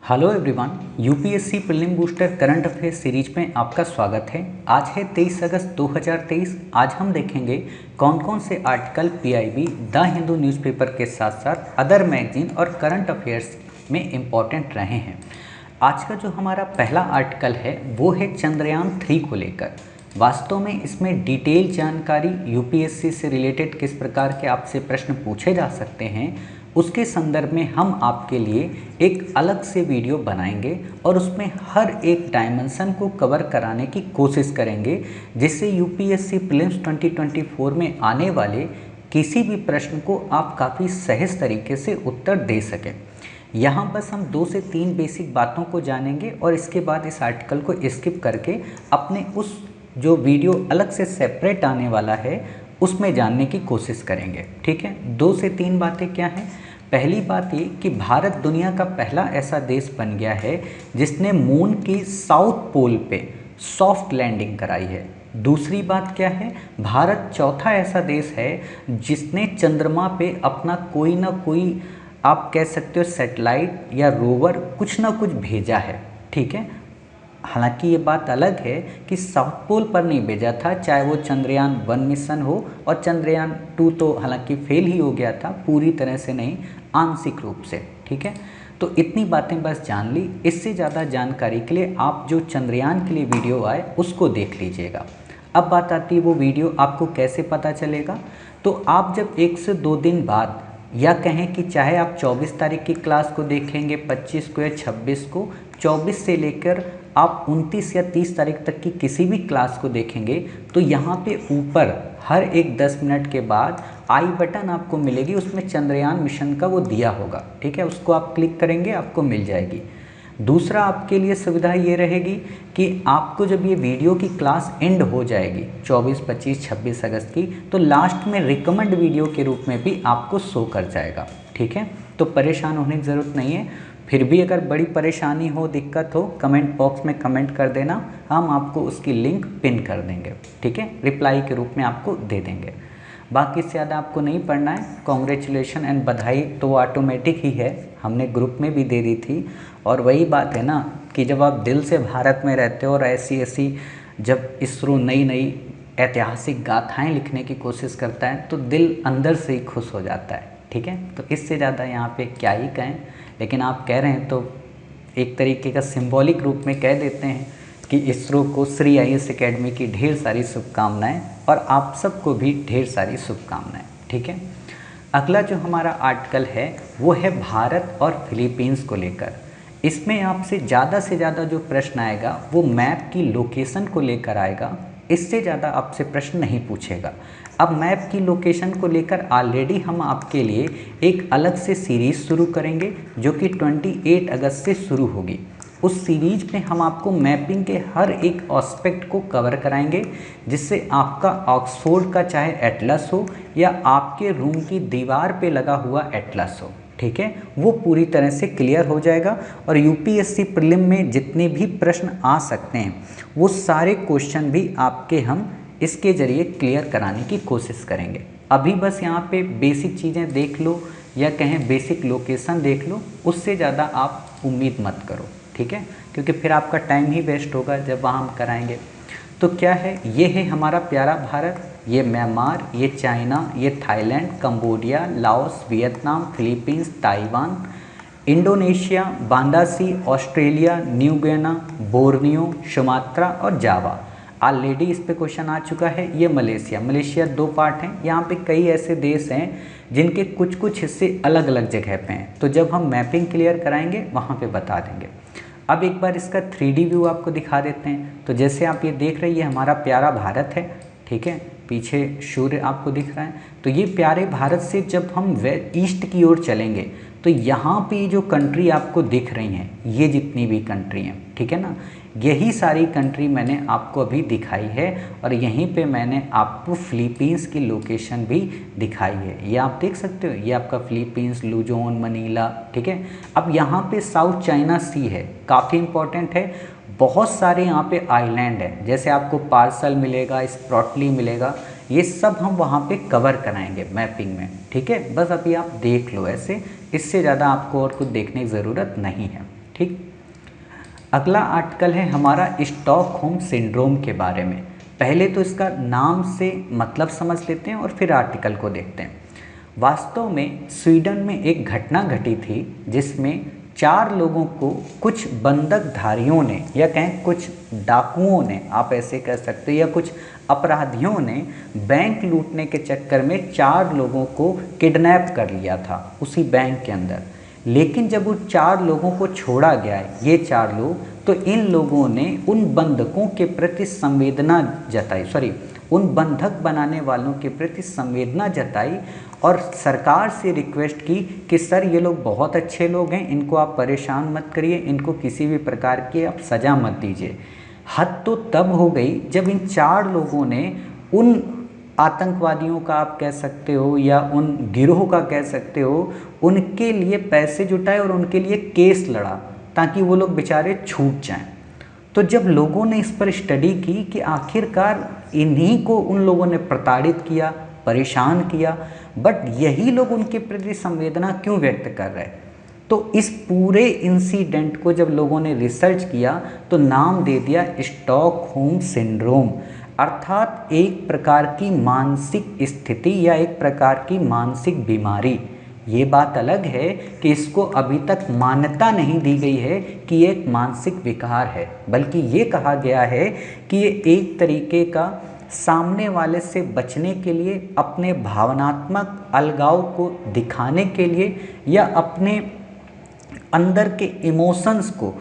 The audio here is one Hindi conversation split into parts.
Hello everyone, UPSC prelim booster current affairs series में आपका स्वागत है। आज है 23 अगस्त 2023। आज हम देखेंगे कौन कौन से article PIB, the Hindu newspaper के साथ साथ अदर मैगजीन और करंट अफेयर्स में इम्पॉर्टेंट रहे हैं। आज का जो हमारा पहला आर्टिकल है वो है चंद्रयान 3 को लेकर। वास्तव में इसमें डिटेल जानकारी यूपीएससी से रिलेटेड किस प्रकार के आपसे प्रश्न पूछे जा सकते हैं उसके संदर्भ में हम आपके लिए एक अलग से वीडियो बनाएंगे और उसमें हर एक डायमेंशन को कवर कराने की कोशिश करेंगे, जिससे यूपीएससी प्रीलिम्स 2024 में आने वाले किसी भी प्रश्न को आप काफ़ी सहज तरीके से उत्तर दे सकें। यहाँ बस हम 2 से 3 बेसिक बातों को जानेंगे और इसके बाद इस आर्टिकल को स्किप करके अपने उस जो वीडियो अलग से सेपरेट आने वाला है उसमें जानने की कोशिश करेंगे। ठीक है, 2 से 3 बातें क्या हैं। पहली बात ये कि भारत दुनिया का पहला ऐसा देश बन गया है जिसने मून की साउथ पोल पे सॉफ्ट लैंडिंग कराई है। दूसरी बात क्या है, भारत चौथा ऐसा देश है जिसने चंद्रमा पे अपना कोई ना कोई, आप कह सकते हो सैटेलाइट या रोवर, कुछ ना कुछ भेजा है। ठीक है, हालांकि ये बात अलग है कि साउथ पोल पर नहीं भेजा था, चाहे वो चंद्रयान 1 मिशन हो और चंद्रयान 2 तो हालांकि फेल ही हो गया था, पूरी तरह से नहीं, आंशिक रूप से। ठीक है, तो इतनी बातें बस जान ली। इससे ज़्यादा जानकारी के लिए आप जो चंद्रयान के लिए वीडियो आए उसको देख लीजिएगा। अब बात आती है वो वीडियो आपको कैसे पता चलेगा। तो आप जब 1 से 2 दिन बाद, या कहें कि चाहे आप 24 तारीख की क्लास को देखेंगे, 25 को या 26 को, 24 से लेकर आप 29 या 30 तारीख तक की किसी भी क्लास को देखेंगे तो यहाँ पे ऊपर हर एक 10 मिनट के बाद आई बटन आपको मिलेगी, उसमें चंद्रयान मिशन का वो दिया होगा। ठीक है, उसको आप क्लिक करेंगे, आपको मिल जाएगी। दूसरा आपके लिए सुविधा ये रहेगी कि आपको जब ये वीडियो की क्लास एंड हो जाएगी 24, 25, 26 अगस्त की, तो लास्ट में रिकमेंड वीडियो के रूप में भी आपको शो कर जाएगा। ठीक है, तो परेशान होने की ज़रूरत नहीं है। फिर भी अगर बड़ी परेशानी हो, दिक्कत हो, कमेंट बॉक्स में कमेंट कर देना, हम आपको उसकी लिंक पिन कर देंगे। ठीक है, रिप्लाई के रूप में आपको दे देंगे। बाकी से ज़्यादा आपको नहीं पढ़ना है। कॉन्ग्रेचुलेशन एंड बधाई तो ऑटोमेटिक ही है, हमने ग्रुप में भी दे दी थी। और वही बात है ना कि जब आप दिल से भारत में रहते हो और ऐसी ऐसी जब इसरो नई नई ऐतिहासिक गाथाएं लिखने की कोशिश करता है तो दिल अंदर से ही खुश हो जाता है। ठीक है, तो इससे ज़्यादा यहाँ पे क्या ही कहें, लेकिन आप कह रहे हैं तो एक तरीके का सिंबॉलिक रूप में कह देते हैं कि इसरो को श्री आईएएस एकेडमी की ढेर सारी शुभकामनाएं और आप सबको भी ढेर सारी शुभकामनाएं। ठीक है, अगला जो हमारा आर्टिकल है वो है भारत और फिलीपींस को लेकर। इसमें आपसे ज़्यादा से ज़्यादा जो प्रश्न आएगा वो मैप की लोकेशन को लेकर आएगा। इससे ज़्यादा आपसे प्रश्न नहीं पूछेगा। अब मैप की लोकेशन को लेकर ऑलरेडी हम आपके लिए एक अलग से सीरीज़ शुरू करेंगे जो कि 28 अगस्त से शुरू होगी। उस सीरीज में हम आपको मैपिंग के हर एक एस्पेक्ट को कवर कराएंगे, जिससे आपका ऑक्सफोर्ड का चाहे एटलस हो या आपके रूम की दीवार पे लगा हुआ एटलस हो, ठीक है, वो पूरी तरह से क्लियर हो जाएगा। और यूपीएससी प्रीलिम में जितने भी प्रश्न आ सकते हैं वो सारे क्वेश्चन भी आपके हम इसके ज़रिए क्लियर कराने की कोशिश करेंगे। अभी बस यहाँ पे बेसिक चीज़ें देख लो या कहें बेसिक लोकेशन देख लो, उससे ज़्यादा आप उम्मीद मत करो। ठीक है, क्योंकि फिर आपका टाइम ही वेस्ट होगा जब वहाँ हम कराएंगे। तो क्या है, ये है हमारा प्यारा भारत, ये म्यांमार, ये चाइना, ये Thailand, Cambodia, Laos, Vietnam, Philippines, Taiwan, Indonesia, Banda Sea, Australia, New Guinea, Borneo, Sumatra और जावा। ऑलरेडी इस पे क्वेश्चन आ चुका है। ये मलेशिया, मलेशिया 2 पार्ट हैं। यहाँ पे कई ऐसे देश हैं जिनके कुछ कुछ हिस्से अलग अलग जगह पे हैं, तो जब हम मैपिंग क्लियर कराएंगे वहाँ पे बता देंगे। अब एक बार इसका 3D व्यू आपको दिखा देते हैं। तो जैसे आप ये देख रहे हैं, ये हमारा प्यारा भारत है। ठीक है, पीछे सूर्य आपको दिख रहा है। तो ये प्यारे भारत से जब हम ईस्ट की ओर चलेंगे तो यहाँ पे जो कंट्री आपको दिख रही हैं, ये जितनी भी कंट्री हैं, ठीक है ना, यही सारी कंट्री मैंने आपको अभी दिखाई है और यहीं पे मैंने आपको फिलीपींस की लोकेशन भी दिखाई है। ये आप देख सकते हो, ये आपका फिलीपींस, लुजोन, मनीला। ठीक है, अब यहाँ पे साउथ चाइना सी है, काफ़ी इंपॉर्टेंट है। बहुत सारे यहाँ पे आइलैंड है, जैसे आपको पार्सल मिलेगा, स्प्रॉटली मिलेगा, ये सब हम वहाँ पे कवर कराएंगे मैपिंग में। ठीक है, बस अभी आप देख लो ऐसे, इससे ज़्यादा आपको और कुछ देखने की ज़रूरत नहीं है। ठीक। अगला आर्टिकल है हमारा स्टॉकहोम सिंड्रोम के बारे में। पहले तो इसका नाम से मतलब समझ लेते हैं और फिर आर्टिकल को देखते हैं। वास्तव में स्वीडन में एक घटना घटी थी जिसमें 4 लोगों को कुछ बंधकधारियों ने, या कहें कुछ डाकुओं ने, आप ऐसे कह सकते हैं, या कुछ अपराधियों ने बैंक लूटने के चक्कर में 4 लोगों को किडनैप कर लिया था उसी बैंक के अंदर। लेकिन जब उन 4 लोगों को छोड़ा गया, ये 4 लोग, तो इन लोगों ने उन बंधकों के प्रति संवेदना जताई, उन बंधक बनाने वालों के प्रति संवेदना जताई और सरकार से रिक्वेस्ट की कि सर ये लोग बहुत अच्छे लोग हैं, इनको आप परेशान मत करिए, इनको किसी भी प्रकार की आप सज़ा मत दीजिए। हद तो तब हो गई जब इन 4 लोगों ने उन आतंकवादियों का, आप कह सकते हो, या उन गिरोह का कह सकते हो, उनके लिए पैसे जुटाए और उनके लिए केस लड़ा ताकि वो लोग बेचारे छूट जाएं। तो जब लोगों ने इस पर स्टडी की कि आखिरकार इन्हीं को उन लोगों ने प्रताड़ित किया, परेशान किया, बट यही लोग उनके प्रति संवेदना क्यों व्यक्त कर रहे हैं, तो इस पूरे इंसिडेंट को जब लोगों ने रिसर्च किया तो नाम दे दिया स्टॉकहोम सिंड्रोम, अर्थात एक प्रकार की मानसिक स्थिति या एक प्रकार की मानसिक बीमारी। ये बात अलग है कि इसको अभी तक मान्यता नहीं दी गई है कि ये एक मानसिक विकार है, बल्कि ये कहा गया है कि ये एक तरीके का सामने वाले से बचने के लिए, अपने भावनात्मक अलगाव को दिखाने के लिए, या अपने अंदर के इमोशंस को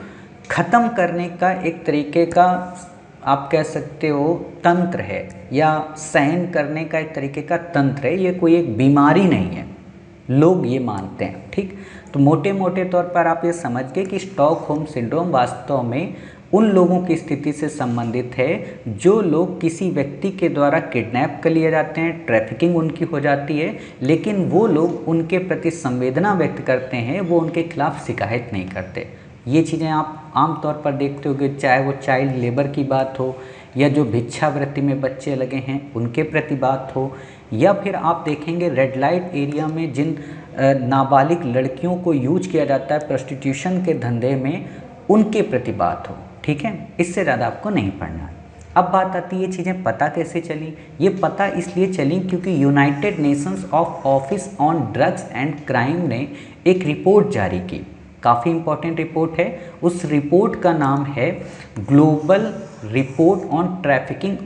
ख़त्म करने का एक तरीके का, आप कह सकते हो, तंत्र है, या सहन करने का एक तरीके का तंत्र है। ये कोई एक बीमारी नहीं है, लोग ये मानते हैं। ठीक, तो मोटे मोटे तौर पर आप ये समझ गए कि स्टॉकहोम सिंड्रोम वास्तव में उन लोगों की स्थिति से संबंधित है जो लोग किसी व्यक्ति के द्वारा किडनैप कर लिए जाते हैं, ट्रैफिकिंग उनकी हो जाती है, लेकिन वो लोग उनके प्रति संवेदना व्यक्त करते हैं, वो उनके खिलाफ शिकायत नहीं करते। ये चीज़ें आप आमतौर पर देखते होंगे, चाहे वो चाइल्ड लेबर की बात हो, या जो भिक्षावृत्ति में बच्चे लगे हैं उनके प्रति बात हो, या फिर आप देखेंगे रेड लाइट एरिया में जिन नाबालिग लड़कियों को यूज किया जाता है प्रोस्टिट्यूशन के धंधे में, उनके प्रति बात हो। ठीक है, इससे ज़्यादा आपको नहीं पढ़ना है। अब बात आती है ये चीज़ें पता कैसे चली। ये पता इसलिए चली क्योंकि United Nations of office on drugs and crime ने एक रिपोर्ट जारी की, काफ़ी इंपॉर्टेंट रिपोर्ट है। उस रिपोर्ट का नाम है global report on trafficking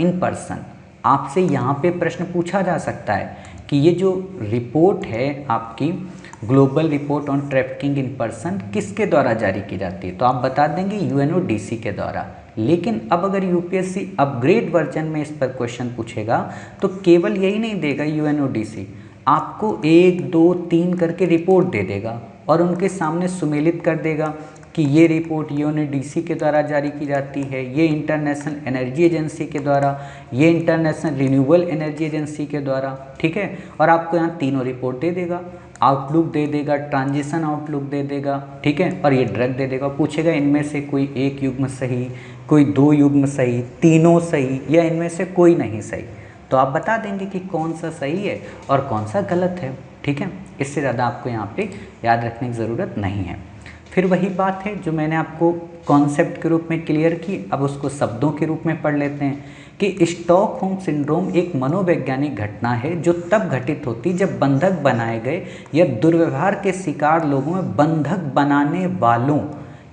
in person. आपसे यहाँ पे प्रश्न पूछा जा सकता है कि ये जो रिपोर्ट है आपकी global report on trafficking in person किसके द्वारा जारी की जाती है, तो आप बता देंगे UNODC के द्वारा। लेकिन अब अगर यूपीएससी अपग्रेड वर्जन में इस पर क्वेश्चन पूछेगा तो केवल यही नहीं देगा UNODC, आपको 1, 2, 3 करके रिपोर्ट दे देगा और उनके सामने सुमेलित कर देगा कि ये रिपोर्ट UNODC के द्वारा जारी की जाती है, ये इंटरनेशनल एनर्जी एजेंसी के द्वारा, ये इंटरनेशनल रिन्यूएबल एनर्जी एजेंसी के द्वारा। ठीक है, और आपको यहाँ तीनों रिपोर्ट दे देगा, आउटलुक दे देगा, ट्रांजिशन आउटलुक दे देगा। ठीक है, और ये ड्रग दे देगा। पूछेगा इनमें से कोई एक युग्म सही, कोई 2 युग्म सही, तीनों सही, या इनमें से कोई नहीं सही, तो आप बता देंगे कि कौन सा सही है और कौन सा गलत है। ठीक है, इससे ज़्यादा आपको यहाँ पे याद रखने की ज़रूरत नहीं है। फिर वही बात है जो मैंने आपको कॉन्सेप्ट के रूप में क्लियर की, अब उसको शब्दों के रूप में पढ़ लेते हैं कि स्टॉकहोम सिंड्रोम एक मनोवैज्ञानिक घटना है जो तब घटित होती जब बंधक बनाए गए या दुर्व्यवहार के शिकार लोगों में बंधक बनाने वालों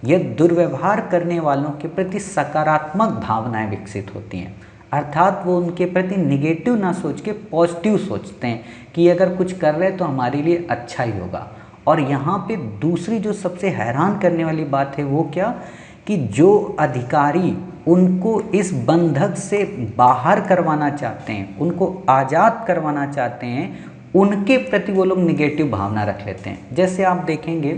या दुर्व्यवहार करने वालों के प्रति सकारात्मक भावनाएं विकसित होती हैं। अर्थात वो उनके प्रति निगेटिव ना सोच के पॉजिटिव सोचते हैं कि अगर कुछ कर रहे हैं तो हमारे लिए अच्छा ही होगा। और यहाँ पे दूसरी जो सबसे हैरान करने वाली बात है वो क्या, कि जो अधिकारी उनको इस बंधक से बाहर करवाना चाहते हैं, उनको आज़ाद करवाना चाहते हैं, उनके प्रति वो लोग निगेटिव भावना रख लेते हैं। जैसे आप देखेंगे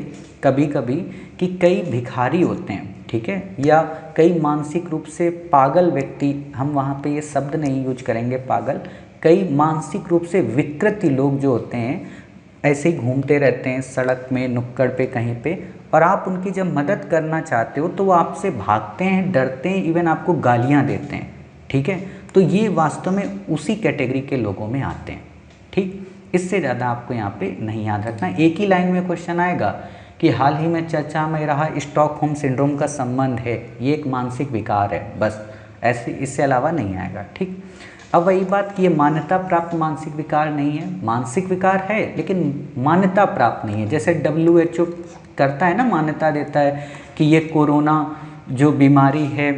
कभी कभी कि कई भिखारी होते हैं, ठीक है, या कई मानसिक रूप से पागल व्यक्ति, हम वहाँ पे ये शब्द नहीं यूज करेंगे पागल, कई मानसिक रूप से विकृति लोग जो होते हैं ऐसे ही घूमते रहते हैं सड़क में, नुक्कड़ पे, कहीं पे, और आप उनकी जब मदद करना चाहते हो तो वो आपसे भागते हैं, डरते हैं, इवन आपको गालियाँ देते हैं। ठीक है, तो ये वास्तव में उसी कैटेगरी के लोगों में आते हैं। ठीक, इससे ज़्यादा आपको यहाँ पे नहीं याद रखना। एक ही लाइन में क्वेश्चन आएगा कि हाल ही में चर्चा में रहा स्टॉकहोम सिंड्रोम का संबंध है, ये एक मानसिक विकार है, बस ऐसे, इससे अलावा नहीं आएगा। ठीक, अब वही बात कि ये मान्यता प्राप्त मानसिक विकार नहीं है, मानसिक विकार है लेकिन मान्यता प्राप्त नहीं है। जैसे WHO करता है ना, मान्यता देता है कि ये कोरोना जो बीमारी है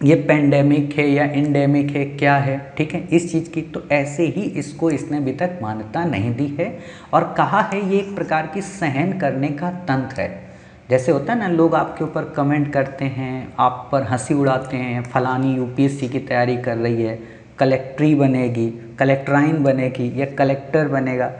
ये पेंडेमिक है या इंडेमिक है, क्या है, ठीक है, इस चीज़ की, तो ऐसे ही इसको इसने अभी तक मान्यता नहीं दी है और कहा है ये एक प्रकार की सहन करने का तंत्र है। जैसे होता है ना, लोग आपके ऊपर कमेंट करते हैं, आप पर हंसी उड़ाते हैं, फलानी UPSC की तैयारी कर रही है, कलेक्ट्री बनेगी, कलेक्ट्राइन बनेगी या कलेक्टर बनेगा,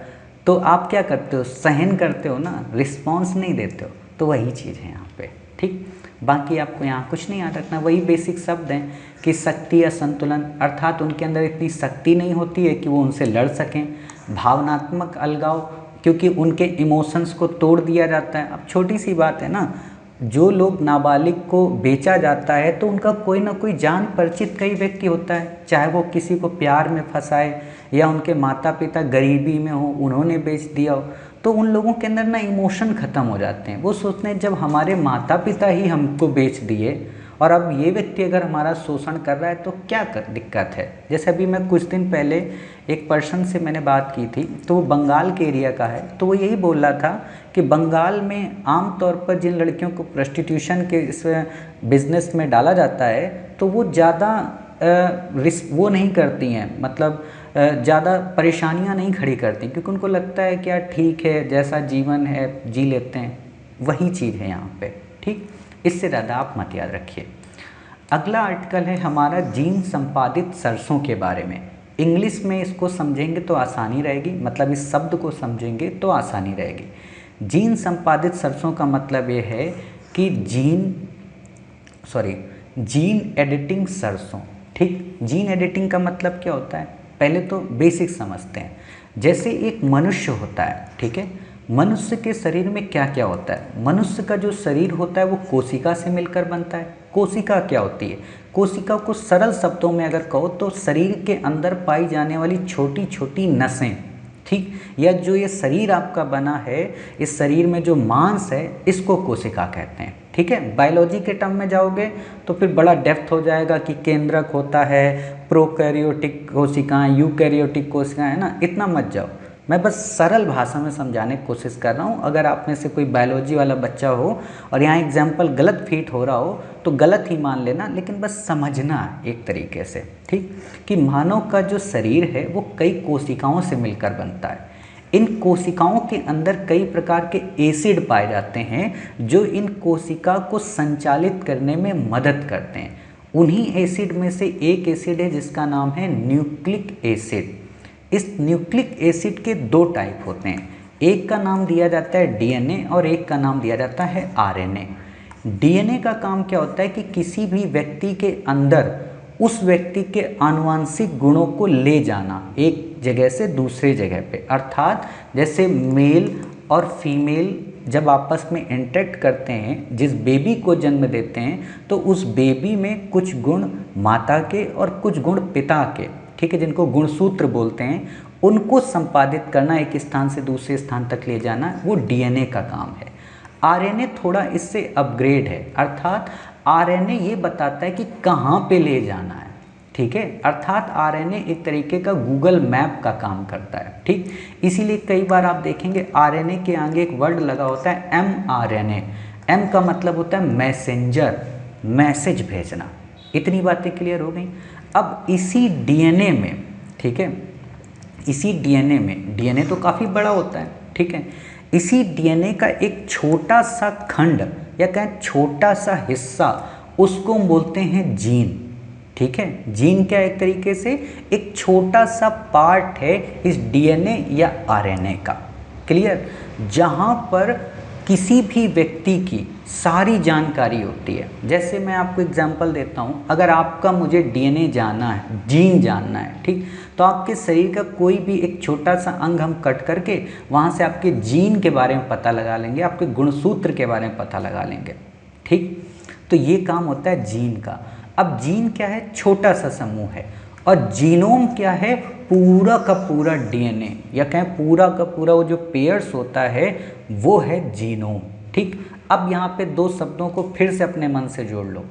तो आप क्या करते हो, सहन करते हो ना, रिस्पॉन्स नहीं देते हो। तो वही चीज़ है यहाँ पे। ठीक, बाकी आपको यहाँ कुछ नहीं याद रखना, वही बेसिक शब्द हैं कि शक्ति या संतुलन, अर्थात उनके अंदर इतनी शक्ति नहीं होती है कि वो उनसे लड़ सकें। भावनात्मक अलगाव, क्योंकि उनके इमोशंस को तोड़ दिया जाता है। अब छोटी सी बात है ना, जो लोग नाबालिग को बेचा जाता है तो उनका कोई ना कोई जान परिचित कई व्यक्ति होता है, चाहे वो किसी को प्यार में फंसाए या उनके माता पिता गरीबी में हो, उन्होंने बेच दिया हो, तो उन लोगों के अंदर ना इमोशन ख़त्म हो जाते हैं। वो सोचते हैं जब हमारे माता पिता ही हमको बेच दिए और अब ये व्यक्ति अगर हमारा शोषण कर रहा है तो क्या दिक्कत है। जैसे अभी मैं कुछ दिन पहले एक पर्सन से मैंने बात की थी, तो वो बंगाल के एरिया का है, तो वो यही बोल रहा था कि बंगाल में आम तौर पर जिन लड़कियों को प्रोस्टिट्यूशन के इस बिज़नेस में डाला जाता है तो वो ज़्यादा वो नहीं करती हैं, मतलब ज़्यादा परेशानियां नहीं खड़ी करती, क्योंकि उनको लगता है कि यार ठीक है, जैसा जीवन है जी लेते हैं। वही चीज़ है यहाँ पे। ठीक, इससे ज़्यादा आप मत याद रखिए। अगला आर्टिकल है हमारा जीन संपादित सरसों के बारे में। इंग्लिश में इसको समझेंगे तो आसानी रहेगी, मतलब इस शब्द को समझेंगे तो आसानी रहेगी। जीन संपादित सरसों का मतलब ये है कि जीन एडिटिंग सरसों। ठीक, जीन एडिटिंग का मतलब क्या होता है, पहले तो बेसिक समझते हैं। जैसे एक मनुष्य होता है, ठीक है, मनुष्य के शरीर में क्या क्या होता है। मनुष्य का जो शरीर होता है वो कोशिका से मिलकर बनता है। कोशिका क्या होती है, कोशिका को सरल शब्दों में अगर कहो तो शरीर के अंदर पाई जाने वाली छोटी छोटी नसें, ठीक, या जो ये शरीर आपका बना है, इस शरीर में जो मांस है इसको कोशिका कहते हैं। ठीक है, बायोलॉजी के टर्म में जाओगे तो फिर बड़ा डेप्थ हो जाएगा कि केंद्रक होता है, प्रोकैरियोटिक कोशिकाएं, यूकैरियोटिक कोशिकाएं, है ना, इतना मत जाओ। मैं बस सरल भाषा में समझाने की कोशिश कर रहा हूँ। अगर आप में से कोई बायोलॉजी वाला बच्चा हो और यहाँ एग्जाम्पल गलत फिट हो रहा हो तो गलत ही मान लेना, लेकिन बस समझना एक तरीके से। ठीक, कि मानव का जो शरीर है वो कई कोशिकाओं से मिलकर बनता है। इन कोशिकाओं के अंदर कई प्रकार के एसिड पाए जाते हैं जो इन कोशिका को संचालित करने में मदद करते हैं। उन्हीं एसिड में से एक एसिड है जिसका नाम है न्यूक्लिक एसिड। इस न्यूक्लिक एसिड के दो टाइप होते हैं, एक का नाम दिया जाता है DNA और एक का नाम दिया जाता है RNA। DNA का काम क्या होता है कि किसी भी व्यक्ति के अंदर उस व्यक्ति के आनुवंशिक गुणों को ले जाना एक जगह से दूसरे जगह पे, अर्थात जैसे मेल और फीमेल जब आपस में इंटरेक्ट करते हैं, जिस बेबी को जन्म देते हैं तो उस बेबी में कुछ गुण माता के और कुछ गुण पिता के, ठीक है, जिनको गुणसूत्र बोलते हैं, उनको संपादित करना, एक स्थान से दूसरे स्थान तक ले जाना, वो DNA का काम है। RNA थोड़ा इससे अपग्रेड है, अर्थात RNA ये बताता है कि कहाँ पे ले जाना है। ठीक है, अर्थात RNA एक तरीके का गूगल मैप का काम करता है। ठीक, इसीलिए कई बार आप देखेंगे RNA के आगे एक वर्ड लगा होता है mRNA। M का मतलब होता है मैसेंजर, मैसेज भेजना। इतनी बातें क्लियर हो गई। अब इसी DNA में, ठीक है, इसी DNA में, DNA तो काफ़ी बड़ा होता है, ठीक है, इसी DNA का एक छोटा सा खंड या कहें छोटा सा हिस्सा, उसको हम बोलते हैं जीन। ठीक है, जीन क्या एक तरीके से एक छोटा सा पार्ट है इस DNA या RNA का। क्लियर, जहाँ पर किसी भी व्यक्ति की सारी जानकारी होती है। जैसे मैं आपको एग्जांपल देता हूँ, अगर आपका मुझे DNA जानना है, जीन जानना है, ठीक, तो आपके शरीर का कोई भी एक छोटा सा अंग हम कट करके वहाँ से आपके जीन के बारे में पता लगा लेंगे, आपके गुणसूत्र के बारे में पता लगा लेंगे। ठीक, तो ये काम होता है जीन का। अब जीन क्या है, छोटा सा समूह है, और जीनोम क्या है, पूरा का पूरा डीएनए या कहें पूरा का पूरा वो जो पेयर्स होता है वो है जीनोम। ठीक, अब यहाँ पे दो शब्दों को फिर से अपने मन से जोड़ लो।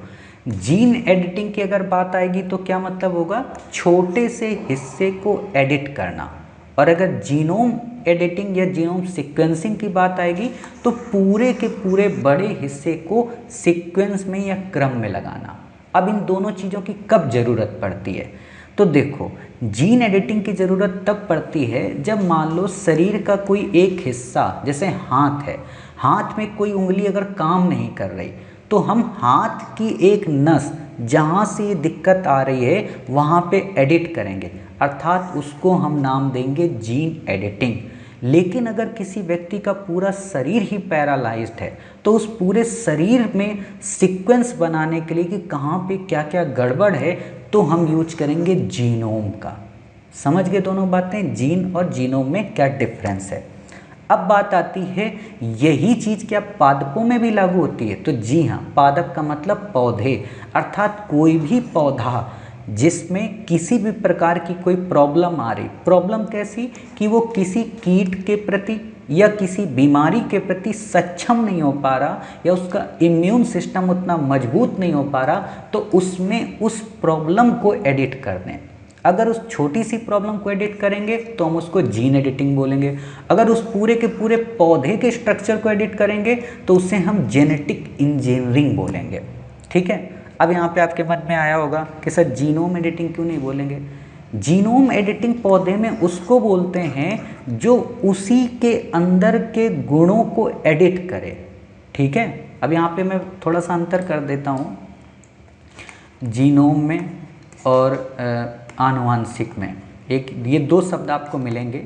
जीन एडिटिंग की अगर बात आएगी तो क्या मतलब होगा, छोटे से हिस्से को एडिट करना। और अगर जीनोम एडिटिंग या जीनोम सीक्वेंसिंग की बात आएगी तो पूरे के पूरे बड़े हिस्से को सीक्वेंस में या क्रम में लगाना। अब इन दोनों चीज़ों की कब ज़रूरत पड़ती है, तो देखो जीन एडिटिंग की ज़रूरत तब पड़ती है जब मान लो शरीर का कोई एक हिस्सा, जैसे हाथ है, हाथ में कोई उंगली अगर काम नहीं कर रही तो हम हाथ की एक नस जहाँ से ये दिक्कत आ रही है वहाँ पे एडिट करेंगे, अर्थात उसको हम नाम देंगे जीन एडिटिंग। लेकिन अगर किसी व्यक्ति का पूरा शरीर ही पैरालाइज्ड है तो उस पूरे शरीर में सीक्वेंस बनाने के लिए कि कहाँ पे क्या क्या गड़बड़ है तो हम यूज करेंगे जीनोम का। समझ गए दोनों बातें, जीन और जीनोम में क्या डिफरेंस है। अब बात आती है यही चीज़ क्या पादपों में भी लागू होती है, तो जी हाँ, पादप का मतलब पौधे, अर्थात कोई भी पौधा जिसमें किसी भी प्रकार की कोई प्रॉब्लम आ रही, प्रॉब्लम कैसी कि वो किसी कीट के प्रति या किसी बीमारी के प्रति सक्षम नहीं हो पा रहा या उसका इम्यून सिस्टम उतना मजबूत नहीं हो पा रहा, तो उसमें उस प्रॉब्लम को एडिट कर दें। अगर उस छोटी सी प्रॉब्लम को एडिट करेंगे तो हम उसको जीन एडिटिंग बोलेंगे। अगर उस पूरे के पूरे पौधे के स्ट्रक्चर को एडिट करेंगे तो उसे हम जेनेटिक इंजीनियरिंग बोलेंगे। ठीक है, अब यहाँ पे आपके मन में आया होगा कि सर जीनोम एडिटिंग क्यों नहीं बोलेंगे। जीनोम एडिटिंग पौधे में उसको बोलते हैं जो उसी के अंदर के गुणों को एडिट करे। ठीक है, अब यहाँ पे मैं थोड़ा सा अंतर कर देता हूँ जीनोम में और आनुवांशिक में। एक ये दो शब्द आपको मिलेंगे।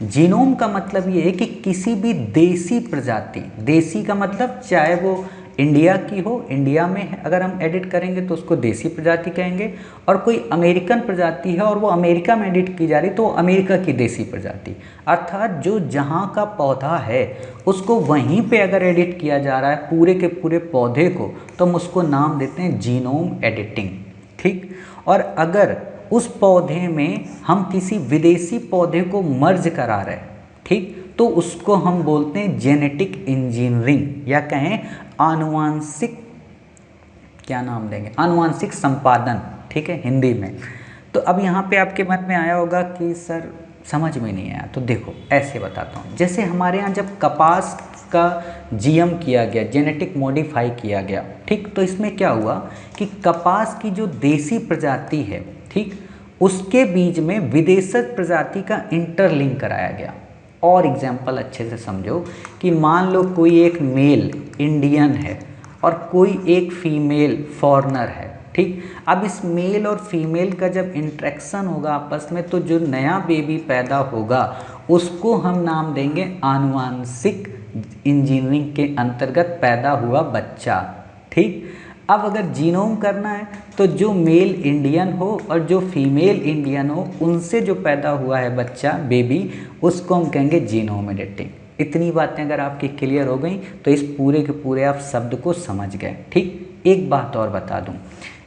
जीनोम का मतलब ये है कि किसी भी देसी प्रजाति, देसी का मतलब चाहे वो इंडिया की हो, इंडिया में है, अगर हम एडिट करेंगे तो उसको देसी प्रजाति कहेंगे, और कोई अमेरिकन प्रजाति है और वो अमेरिका में एडिट की जा रही तो अमेरिका की देसी प्रजाति, अर्थात जो जहाँ का पौधा है उसको वहीं पे अगर एडिट किया जा रहा है पूरे के पूरे पौधे को तो हम उसको नाम देते हैं जीनोम एडिटिंग। ठीक, और अगर उस पौधे में हम किसी विदेशी पौधे को मर्ज करा रहे हैं, ठीक, तो उसको हम बोलते हैं जेनेटिक इंजीनियरिंग या कहें आनुवांशिक, क्या नाम देंगे, आनुवांशिक संपादन। ठीक है, हिंदी में। तो अब यहाँ पे आपके मन में आया होगा कि सर समझ में नहीं आया, तो देखो ऐसे बताता हूँ। जैसे हमारे यहाँ जब कपास का जीएम किया गया, जेनेटिक मॉडिफाई किया गया, ठीक, तो इसमें क्या हुआ कि कपास की जो देसी प्रजाति है, ठीक, उसके बीज में विदेशज प्रजाति का इंटरलिंक कराया गया। और एग्जाम्पल अच्छे से समझो कि मान लो कोई एक मेल इंडियन है और कोई एक फीमेल फॉरेनर है। ठीक, अब इस मेल और फीमेल का जब इंट्रैक्शन होगा आपस में तो जो नया बेबी पैदा होगा उसको हम नाम देंगे आनुवांशिक इंजीनियरिंग के अंतर्गत पैदा हुआ बच्चा। ठीक, अब अगर जीनोम करना है तो जो मेल इंडियन हो और जो फीमेल इंडियन हो उनसे जो पैदा हुआ है बच्चा, बेबी, उसको हम कहेंगे जीनोम एडिटिंग। इतनी बातें अगर आपकी क्लियर हो गई तो इस पूरे के पूरे आप शब्द को समझ गए। ठीक, एक बात और बता दूं,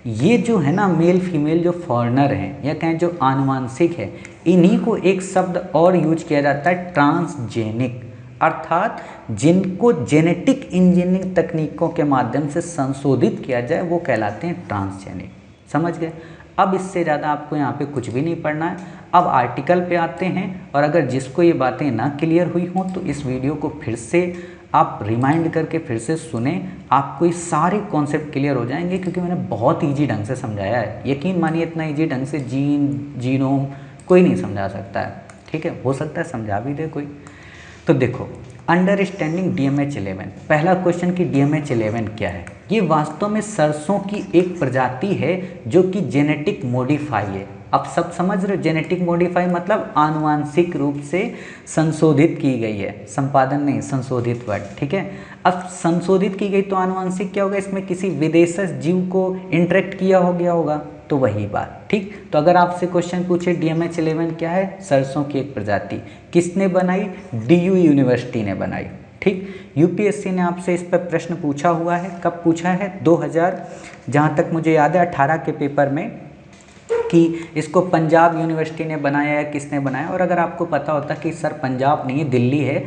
ये जो है ना मेल फीमेल जो फॉरेनर हैं या कहें जो आनुवांशिक है, इन्हीं को एक शब्द और यूज किया जाता है ट्रांसजेनिक, अर्थात जिनको जेनेटिक इंजीनियरिंग तकनीकों के माध्यम से संशोधित किया जाए वो कहलाते हैं ट्रांसजेनिक। समझ गए। अब इससे ज़्यादा आपको यहाँ पे कुछ भी नहीं पढ़ना है। अब आर्टिकल पे आते हैं, और अगर जिसको ये बातें ना क्लियर हुई हों तो इस वीडियो को फिर से आप रिमाइंड करके फिर से सुने, आपको ये सारे कॉन्सेप्ट क्लियर हो जाएंगे, क्योंकि मैंने बहुत ईजी ढंग से समझाया है। यकीन मानिए इतना ईजी ढंग से जीनोम कोई नहीं समझा सकता है। ठीक है, हो सकता है समझा भी दे कोई। तो देखो, अंडरस्टैंडिंग DMH11, पहला क्वेश्चन कि DMH11 क्या है। ये वास्तव में सरसों की एक प्रजाति है जो कि जेनेटिक मॉडिफाई है। अब सब समझ रहे हो, जेनेटिक मॉडिफाई मतलब आनुवांशिक रूप से संशोधित की गई है, संपादन नहीं, संशोधित वर्ड। ठीक है, अब संशोधित की गई तो आनुवांशिक क्या होगा, इसमें किसी विदेशज जीव को इंटरेक्ट किया हो गया होगा, तो वही बात। ठीक, तो अगर आपसे क्वेश्चन पूछे DMH11 क्या है, सरसों की एक प्रजाति, किसने बनाई, DU यूनिवर्सिटी ने बनाई। ठीक, UPSC ने आपसे इस पर प्रश्न पूछा हुआ है। कब पूछा है, 2000 जहाँ तक मुझे याद है 18 के पेपर में कि इसको पंजाब यूनिवर्सिटी ने बनाया है, किसने बनाया। और अगर आपको पता होता कि सर पंजाब नहीं है दिल्ली है,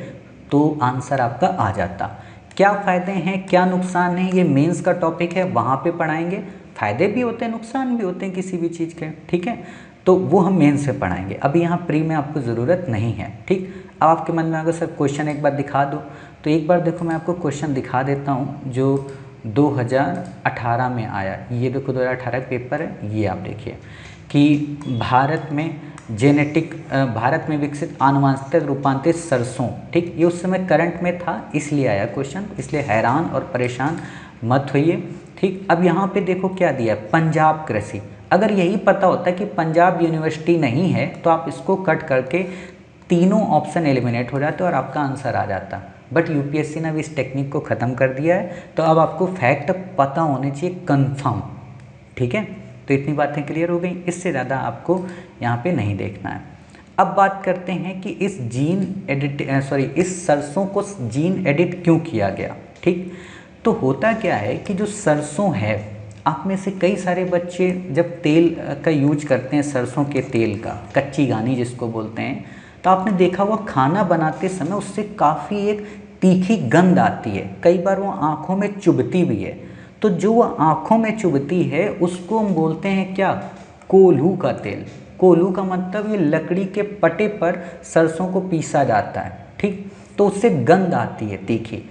तो आंसर आपका आ जाता। क्या फ़ायदे हैं क्या नुकसान हैं, ये मेंस का टॉपिक है, वहाँ पे पढ़ाएंगे। फ़ायदे भी होते हैं नुकसान भी होते हैं किसी भी चीज़ के, ठीक है, तो वो हम मेंस से पढ़ाएंगे। अभी यहाँ प्री में आपको ज़रूरत नहीं है, ठीक। अब आपके मन में अगर सर क्वेश्चन एक बार दिखा दो, तो एक बार देखो मैं आपको क्वेश्चन दिखा देता हूँ जो 2018 में आया। ये देखो 2018 का पेपर है, ये आप देखिए कि भारत में विकसित आनुवंशिक रूपांतरित सरसों, ठीक, ये उस समय करंट में था इसलिए आया क्वेश्चन, इसलिए हैरान और परेशान मत होइए, ठीक। अब यहाँ पे देखो क्या दिया, पंजाब कृषि। अगर यही पता होता कि पंजाब यूनिवर्सिटी नहीं है तो आप इसको कट करके तीनों ऑप्शन एलिमिनेट हो जाते और आपका आंसर आ जाता। बट यूपीएससी ने भी इस टेक्निक को ख़त्म कर दिया है, तो अब आपको फैक्ट पता होने चाहिए कंफर्म, ठीक है। तो इतनी बातें क्लियर हो गई, इससे ज़्यादा आपको यहाँ पे नहीं देखना है। अब बात करते हैं कि इस सरसों को जीन एडिट क्यों किया गया, ठीक। तो होता क्या है कि जो सरसों है, आप में से कई सारे बच्चे जब तेल का यूज करते हैं, सरसों के तेल का, कच्ची घानी जिसको बोलते हैं, तो आपने देखा हुआ खाना बनाते समय उससे काफ़ी एक तीखी गंध आती है, कई बार वो आँखों में चुभती भी है। तो जो वो आँखों में चुभती है उसको हम बोलते हैं क्या, कोल्हू का तेल। कोल्हू का मतलब ये लकड़ी के पटे पर सरसों को पीसा जाता है, ठीक, तो उससे गंध आती है तीखी।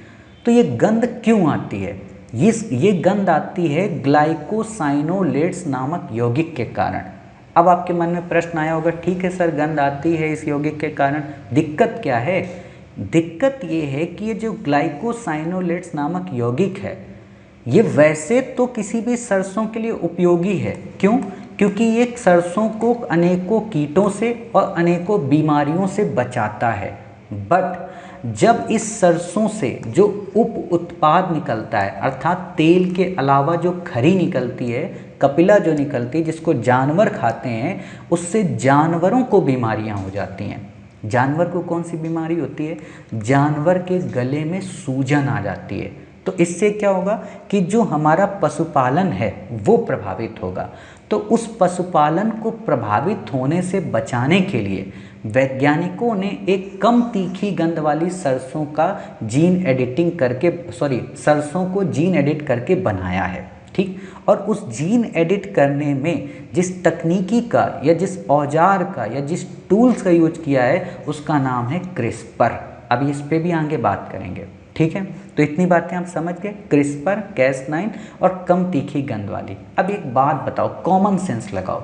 तो ये गंध क्यों आती है, ये गंध आती है ग्लाइकोसाइनोलेट्स नामक यौगिक के कारण। अब आपके मन में प्रश्न आया होगा, ठीक है सर गंध आती है इस यौगिक के कारण, दिक्कत क्या है। दिक्कत ये है कि ये जो ग्लाइकोसाइनोलेट्स नामक यौगिक है, ये वैसे तो किसी भी सरसों के लिए उपयोगी है। क्यों, क्योंकि ये सरसों को अनेकों कीटों से और अनेकों बीमारियों से बचाता है। बट जब इस सरसों से जो उप उत्पाद निकलता है, अर्थात तेल के अलावा जो खरी निकलती है, कपिला जो निकलती है जिसको जानवर खाते हैं, उससे जानवरों को बीमारियां हो जाती हैं। जानवर को कौन सी बीमारी होती है, जानवर के गले में सूजन आ जाती है। तो इससे क्या होगा कि जो हमारा पशुपालन है वो प्रभावित होगा। तो उस पशुपालन को प्रभावित होने से बचाने के लिए वैज्ञानिकों ने एक कम तीखी गंध वाली सरसों का सरसों को जीन एडिट करके बनाया है, ठीक। और उस जीन एडिट करने में जिस तकनीकी का या जिस औजार का या जिस टूल्स का यूज किया है उसका नाम है क्रिस्पर। अभी इस पे भी आगे बात करेंगे, ठीक है। तो इतनी बातें आप समझ गए, क्रिस्पर, Cas9 और कम तीखी गंध वाली। अब एक बात बताओ, कॉमन सेंस लगाओ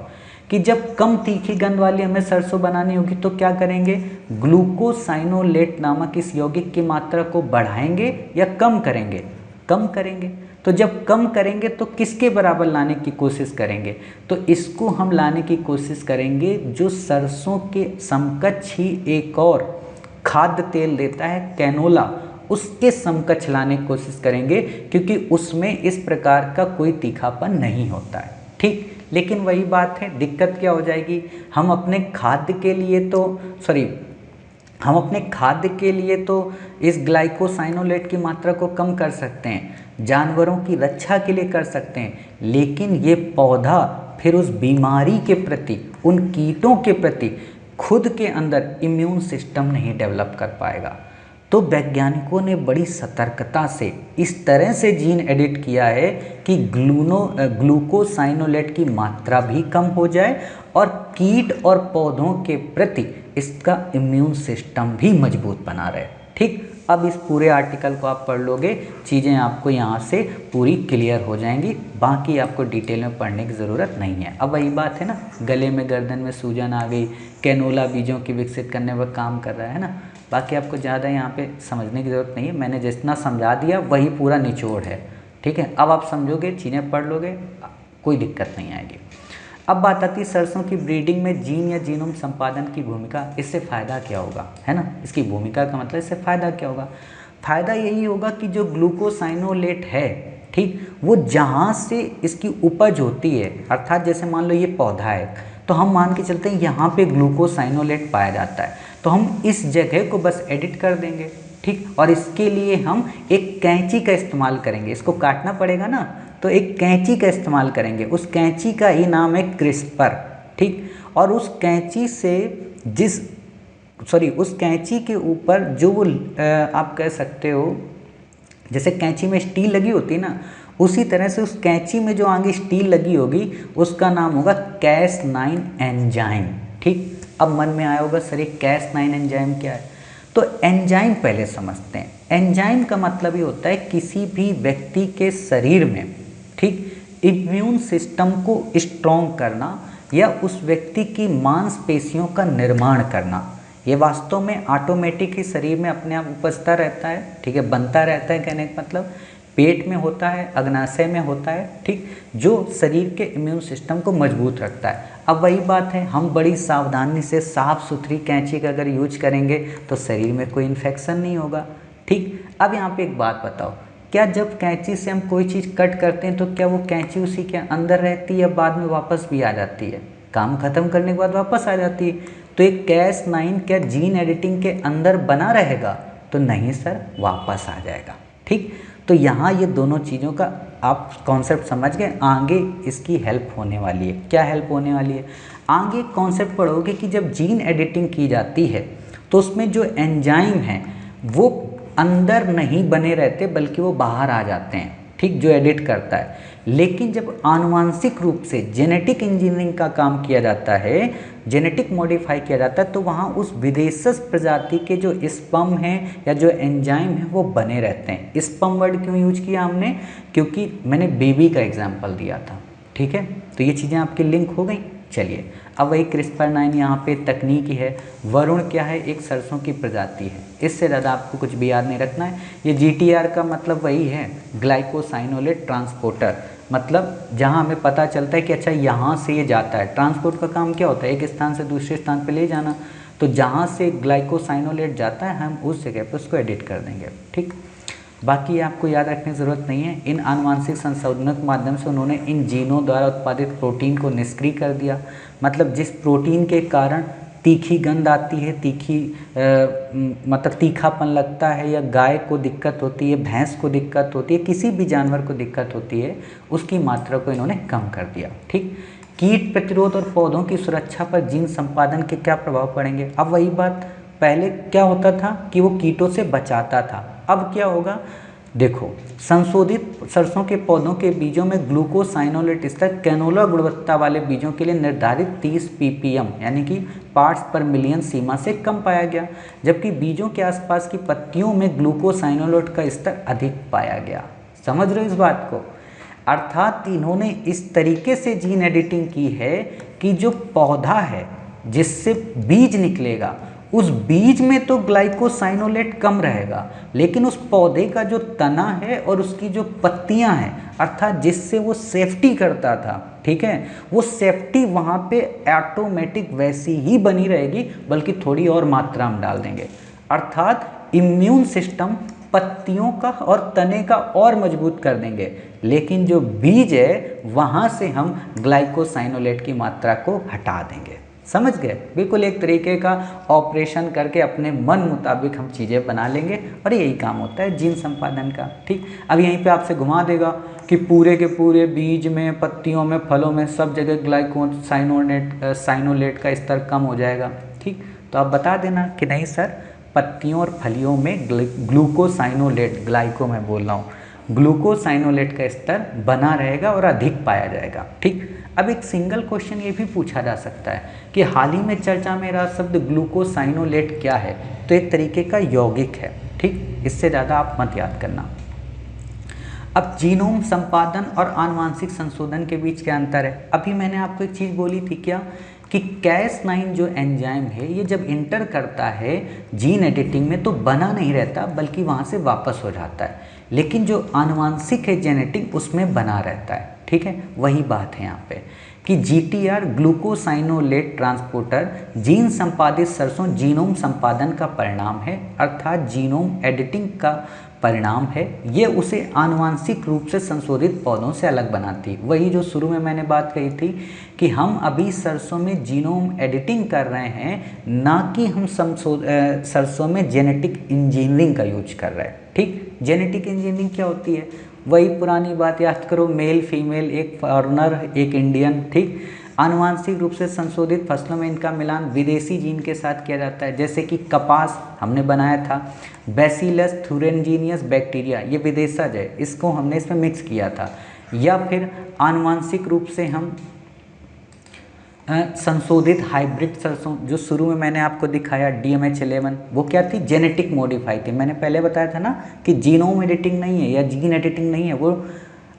कि जब कम तीखी गंध वाली हमें सरसों बनानी होगी तो क्या करेंगे, ग्लूकोसाइनोलेट नामक इस यौगिक की मात्रा को बढ़ाएंगे या कम करेंगे, कम करेंगे। तो जब कम करेंगे तो किसके बराबर लाने की कोशिश करेंगे, तो इसको हम लाने की कोशिश करेंगे जो सरसों के समकक्ष ही एक और खाद्य तेल देता है कैनोला, उसके समकक्ष लाने की कोशिश करेंगे, क्योंकि उसमें इस प्रकार का कोई तीखापन नहीं होता है, ठीक। लेकिन वही बात है, दिक्कत क्या हो जाएगी, हम अपने खाद्य के लिए तो इस ग्लाइकोसाइनोलेट की मात्रा को कम कर सकते हैं, जानवरों की रक्षा के लिए कर सकते हैं, लेकिन ये पौधा फिर उस बीमारी के प्रति, उन कीटों के प्रति खुद के अंदर इम्यून सिस्टम नहीं डेवलप कर पाएगा। तो वैज्ञानिकों ने बड़ी सतर्कता से इस तरह से जीन एडिट किया है कि ग्लूकोसाइनोलेट की मात्रा भी कम हो जाए और कीट और पौधों के प्रति इसका इम्यून सिस्टम भी मजबूत बना रहे, ठीक। अब इस पूरे आर्टिकल को आप पढ़ लोगे, चीज़ें आपको यहाँ से पूरी क्लियर हो जाएंगी, बाकी आपको डिटेल में पढ़ने की ज़रूरत नहीं है। अब वही बात है ना, गले में गर्दन में सूजन आ गई, कैनोला बीजों की विकसित करने पर काम कर रहा है ना, बाकी आपको ज़्यादा यहाँ पे समझने की ज़रूरत नहीं है, मैंने जितना समझा दिया वही पूरा निचोड़ है, ठीक है। अब आप समझोगे, चीज़ें पढ़ लोगे, कोई दिक्कत नहीं आएगी। अब बात आती है सरसों की ब्रीडिंग में जीन या जीनोम संपादन की भूमिका, इससे फ़ायदा क्या होगा, है ना, इसकी भूमिका का मतलब इससे फ़ायदा क्या होगा। फ़ायदा यही होगा कि जो ग्लूकोसाइनोलेट है, ठीक, वो जहाँ से इसकी उपज होती है, अर्थात जैसे मान लो ये पौधा है तो हम मान के चलते हैं यहाँ पे ग्लूकोसाइनोलेट पाया जाता है, तो हम इस जगह को बस एडिट कर देंगे, ठीक। और इसके लिए हम एक कैंची का इस्तेमाल करेंगे, इसको काटना पड़ेगा ना, तो एक कैंची का इस्तेमाल करेंगे, उस कैंची का ही नाम है क्रिस्पर, ठीक। और उस कैंची से उस कैंची के ऊपर जो वो आप कह सकते हो जैसे कैंची में स्टील लगी होती है ना, उसी तरह से उस कैंची में जो आगे स्टील लगी होगी उसका नाम होगा Cas9 एंजाइम। ठीक। अब मन में आया होगा सर ये Cas9 एंजाइम क्या है? तो एंजाइम पहले समझते हैं। एंजाइम का मतलब ये होता है किसी भी व्यक्ति के शरीर में, ठीक, इम्यून सिस्टम को स्ट्रॉन्ग करना या उस व्यक्ति की मांसपेशियों का निर्माण करना। ये वास्तव में ऑटोमेटिक ही शरीर में अपने आप उपजता रहता है, ठीक है, बनता रहता है। कहने का मतलब पेट में होता है, अग्नाशय में होता है, ठीक, जो शरीर के इम्यून सिस्टम को मजबूत रखता है। अब वही बात है, हम बड़ी सावधानी से साफ़ सुथरी कैंची का अगर यूज करेंगे तो शरीर में कोई इन्फेक्शन नहीं होगा। ठीक। अब यहाँ पे एक बात बताओ, क्या जब कैंची से हम कोई चीज़ कट करते हैं तो क्या वो कैंची उसी के अंदर रहती है या बाद में वापस भी आ जाती है? काम खत्म करने के बाद वापस आ जाती है। तो एक Cas9 क्या जीन एडिटिंग के अंदर बना रहेगा? तो नहीं सर, वापस आ जाएगा। ठीक। तो यहाँ ये दोनों चीज़ों का आप कॉन्सेप्ट समझ गए। आगे इसकी हेल्प होने वाली है। क्या हेल्प होने वाली है? आगे कॉन्सेप्ट पढ़ोगे कि जब जीन एडिटिंग की जाती है तो उसमें जो एंजाइम हैं वो अंदर नहीं बने रहते बल्कि वो बाहर आ जाते हैं, ठीक, जो एडिट करता है। लेकिन जब आनुवांशिक रूप से जेनेटिक इंजीनियरिंग का काम किया जाता है, जेनेटिक मॉडिफाई किया जाता है, तो वहाँ उस विदेशज प्रजाति के जो स्पर्म हैं या जो एंजाइम हैं वो बने रहते हैं। स्पर्म वर्ड क्यों यूज किया हमने? क्योंकि मैंने बेबी का एग्जाम्पल दिया था। ठीक है, तो ये चीज़ें आपकी लिंक हो गई। चलिए, अब वही CRISPR-9 यहाँ पे तकनीकी है। वरुण क्या है? एक सरसों की प्रजाति है। इससे ज़्यादा आपको कुछ भी याद नहीं रखना है। ये GTR का मतलब वही है, ग्लाइकोसाइनोलेट ट्रांसपोर्टर, मतलब जहाँ हमें पता चलता है कि अच्छा यहाँ से ये जाता है। ट्रांसपोर्ट का काम क्या होता है? एक स्थान से दूसरे स्थान पर ले जाना। तो जहाँ से ग्लाइकोसाइनोलेट जाता है हम उस जगह पर उसको एडिट कर देंगे। ठीक। बाकी आपको याद रखने की ज़रूरत नहीं है। इन आनुवांशिक संशोधनों के माध्यम से उन्होंने इन जीनों द्वारा उत्पादित प्रोटीन को निष्क्रिय कर दिया। मतलब जिस प्रोटीन के कारण तीखी गंध आती है, मतलब तीखापन लगता है, या गाय को दिक्कत होती है, भैंस को दिक्कत होती है, किसी भी जानवर को दिक्कत होती है, उसकी मात्रा को इन्होंने कम कर दिया। ठीक। कीट प्रतिरोध और पौधों की सुरक्षा पर जीन संपादन के क्या प्रभाव पड़ेंगे? अब वही बात, पहले क्या होता था कि वो कीटों से बचाता था, अब क्या होगा? देखो, संशोधित सरसों के पौधों के बीजों में ग्लूकोसाइनोलेट स्तर कैनोला गुणवत्ता वाले बीजों के लिए निर्धारित 30 ppm यानी कि पार्ट्स पर मिलियन सीमा से कम पाया गया, जबकि बीजों के आसपास की पत्तियों में ग्लूकोसाइनोलेट का स्तर अधिक पाया गया। समझ रहे हो इस बात को? अर्थात इन्होंने इस तरीके से जीन एडिटिंग की है कि जो पौधा है जिससे बीज निकलेगा उस बीज में तो ग्लाइकोसाइनोलेट कम रहेगा, लेकिन उस पौधे का जो तना है और उसकी जो पत्तियां हैं, अर्थात जिससे वो सेफ्टी करता था, ठीक है, वो सेफ्टी वहाँ पे ऑटोमेटिक वैसी ही बनी रहेगी, बल्कि थोड़ी और मात्रा में डाल देंगे। अर्थात इम्यून सिस्टम पत्तियों का और तने का और मजबूत कर देंगे, लेकिन जो बीज है वहाँ से हम ग्लाइकोसाइनोलेट की मात्रा को हटा देंगे। समझ गए? बिल्कुल एक तरीके का ऑपरेशन करके अपने मन मुताबिक हम चीज़ें बना लेंगे, और यही काम होता है जीन संपादन का। ठीक। अब यहीं पे आपसे घुमा देगा कि पूरे के पूरे बीज में, पत्तियों में, फलों में सब जगह ग्लाइकोसाइनोलेट का स्तर कम हो जाएगा। ठीक। तो आप बता देना कि नहीं सर, पत्तियों और फलियों में ग्लूकोसाइनोलेट, ग्लाइको मैं बोल रहा हूँ, ग्लूकोसाइनोलेट का स्तर बना रहेगा और अधिक पाया जाएगा। ठीक। अब एक सिंगल क्वेश्चन ये भी पूछा जा सकता है कि हाल ही में चर्चा में रहा शब्द ग्लूकोसाइनोलेट क्या है? तो एक तरीके का यौगिक है। ठीक। इससे ज़्यादा आप मत याद करना। अब जीनोम संपादन और आनुवांशिक संशोधन के बीच क्या अंतर है? अभी मैंने आपको एक चीज़ बोली थी क्या, कि Cas9 जो एंजाइम है ये जब इंटर करता है जीन एडिटिंग में तो बना नहीं रहता, बल्कि वहाँ से वापस हो जाता है, लेकिन जो आनुवांशिक है जेनेटिक उसमें बना रहता है। ठीक है, वही बात है यहाँ पे कि GTR ग्लूकोसाइनोलेट ट्रांसपोर्टर जीन संपादित सरसों जीनोम संपादन का परिणाम है, अर्थात जीनोम एडिटिंग का परिणाम है। ये उसे आनुवांशिक रूप से संशोधित पौधों से अलग बनाती। वही जो शुरू में मैंने बात कही थी कि हम अभी सरसों में जीनोम एडिटिंग कर रहे हैं, ना कि हम सरसों में जेनेटिक इंजीनियरिंग का यूज कर रहे हैं। ठीक। जेनेटिक इंजीनियरिंग क्या होती है? वही पुरानी बात याद करो, मेल फीमेल, एक फॉरेनर एक इंडियन, ठीक, आनुवांशिक रूप से संशोधित फसलों में इनका मिलान विदेशी जीन के साथ किया जाता है, जैसे कि कपास हमने बनाया था, बैसिलस थुरिनजियस बैक्टीरिया ये विदेशज है, इसको हमने इसमें मिक्स किया था। या फिर आनुवांशिक रूप से हम संशोधित हाइब्रिड सरसों, जो शुरू में मैंने आपको दिखाया DMH11, वो क्या थी, जेनेटिक मॉडिफाई थी। मैंने पहले बताया था ना कि जीनोम एडिटिंग नहीं है या जीन एडिटिंग नहीं है, वो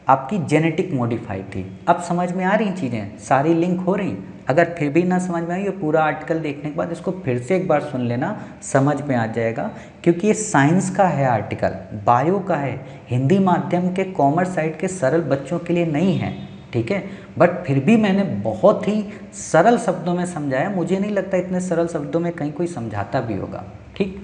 आपकी जेनेटिक मॉडिफाई थी। अब समझ में आ रही चीज़ें, सारी लिंक हो रही। अगर फिर भी ना समझ में आई, ये पूरा आर्टिकल देखने के बाद इसको फिर से एक बार सुन लेना, समझ में आ जाएगा, क्योंकि ये साइंस का है आर्टिकल, बायो का है, हिंदी माध्यम के कॉमर्स साइड के सरल बच्चों के लिए नहीं है, ठीक है। बट फिर भी मैंने बहुत ही सरल शब्दों में समझाया, मुझे नहीं लगता इतने सरल शब्दों में कहीं कोई समझाता भी होगा, ठीक।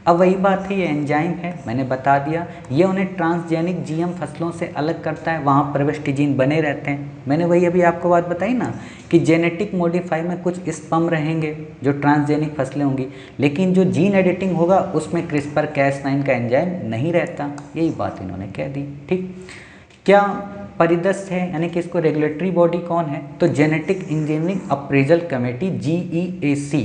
अब वही बात है, ये एंजाइम है, मैंने बता दिया, ये उन्हें ट्रांसजेनिक जीएम फसलों से अलग करता है, वहाँ प्रविष्टि जीन बने रहते हैं। मैंने वही अभी आपको बात बताई ना कि जेनेटिक मॉडिफाई में कुछ स्पम रहेंगे जो ट्रांसजेनिक फसलें होंगी, लेकिन जो जीन एडिटिंग होगा उसमें क्रिस्पर Cas9 का एंजाइम नहीं रहता, यही बात इन्होंने कह दी, ठीक। क्या परिदृश्य है, यानी कि इसको रेगुलेटरी बॉडी कौन है, तो genetic engineering appraisal committee GEAC।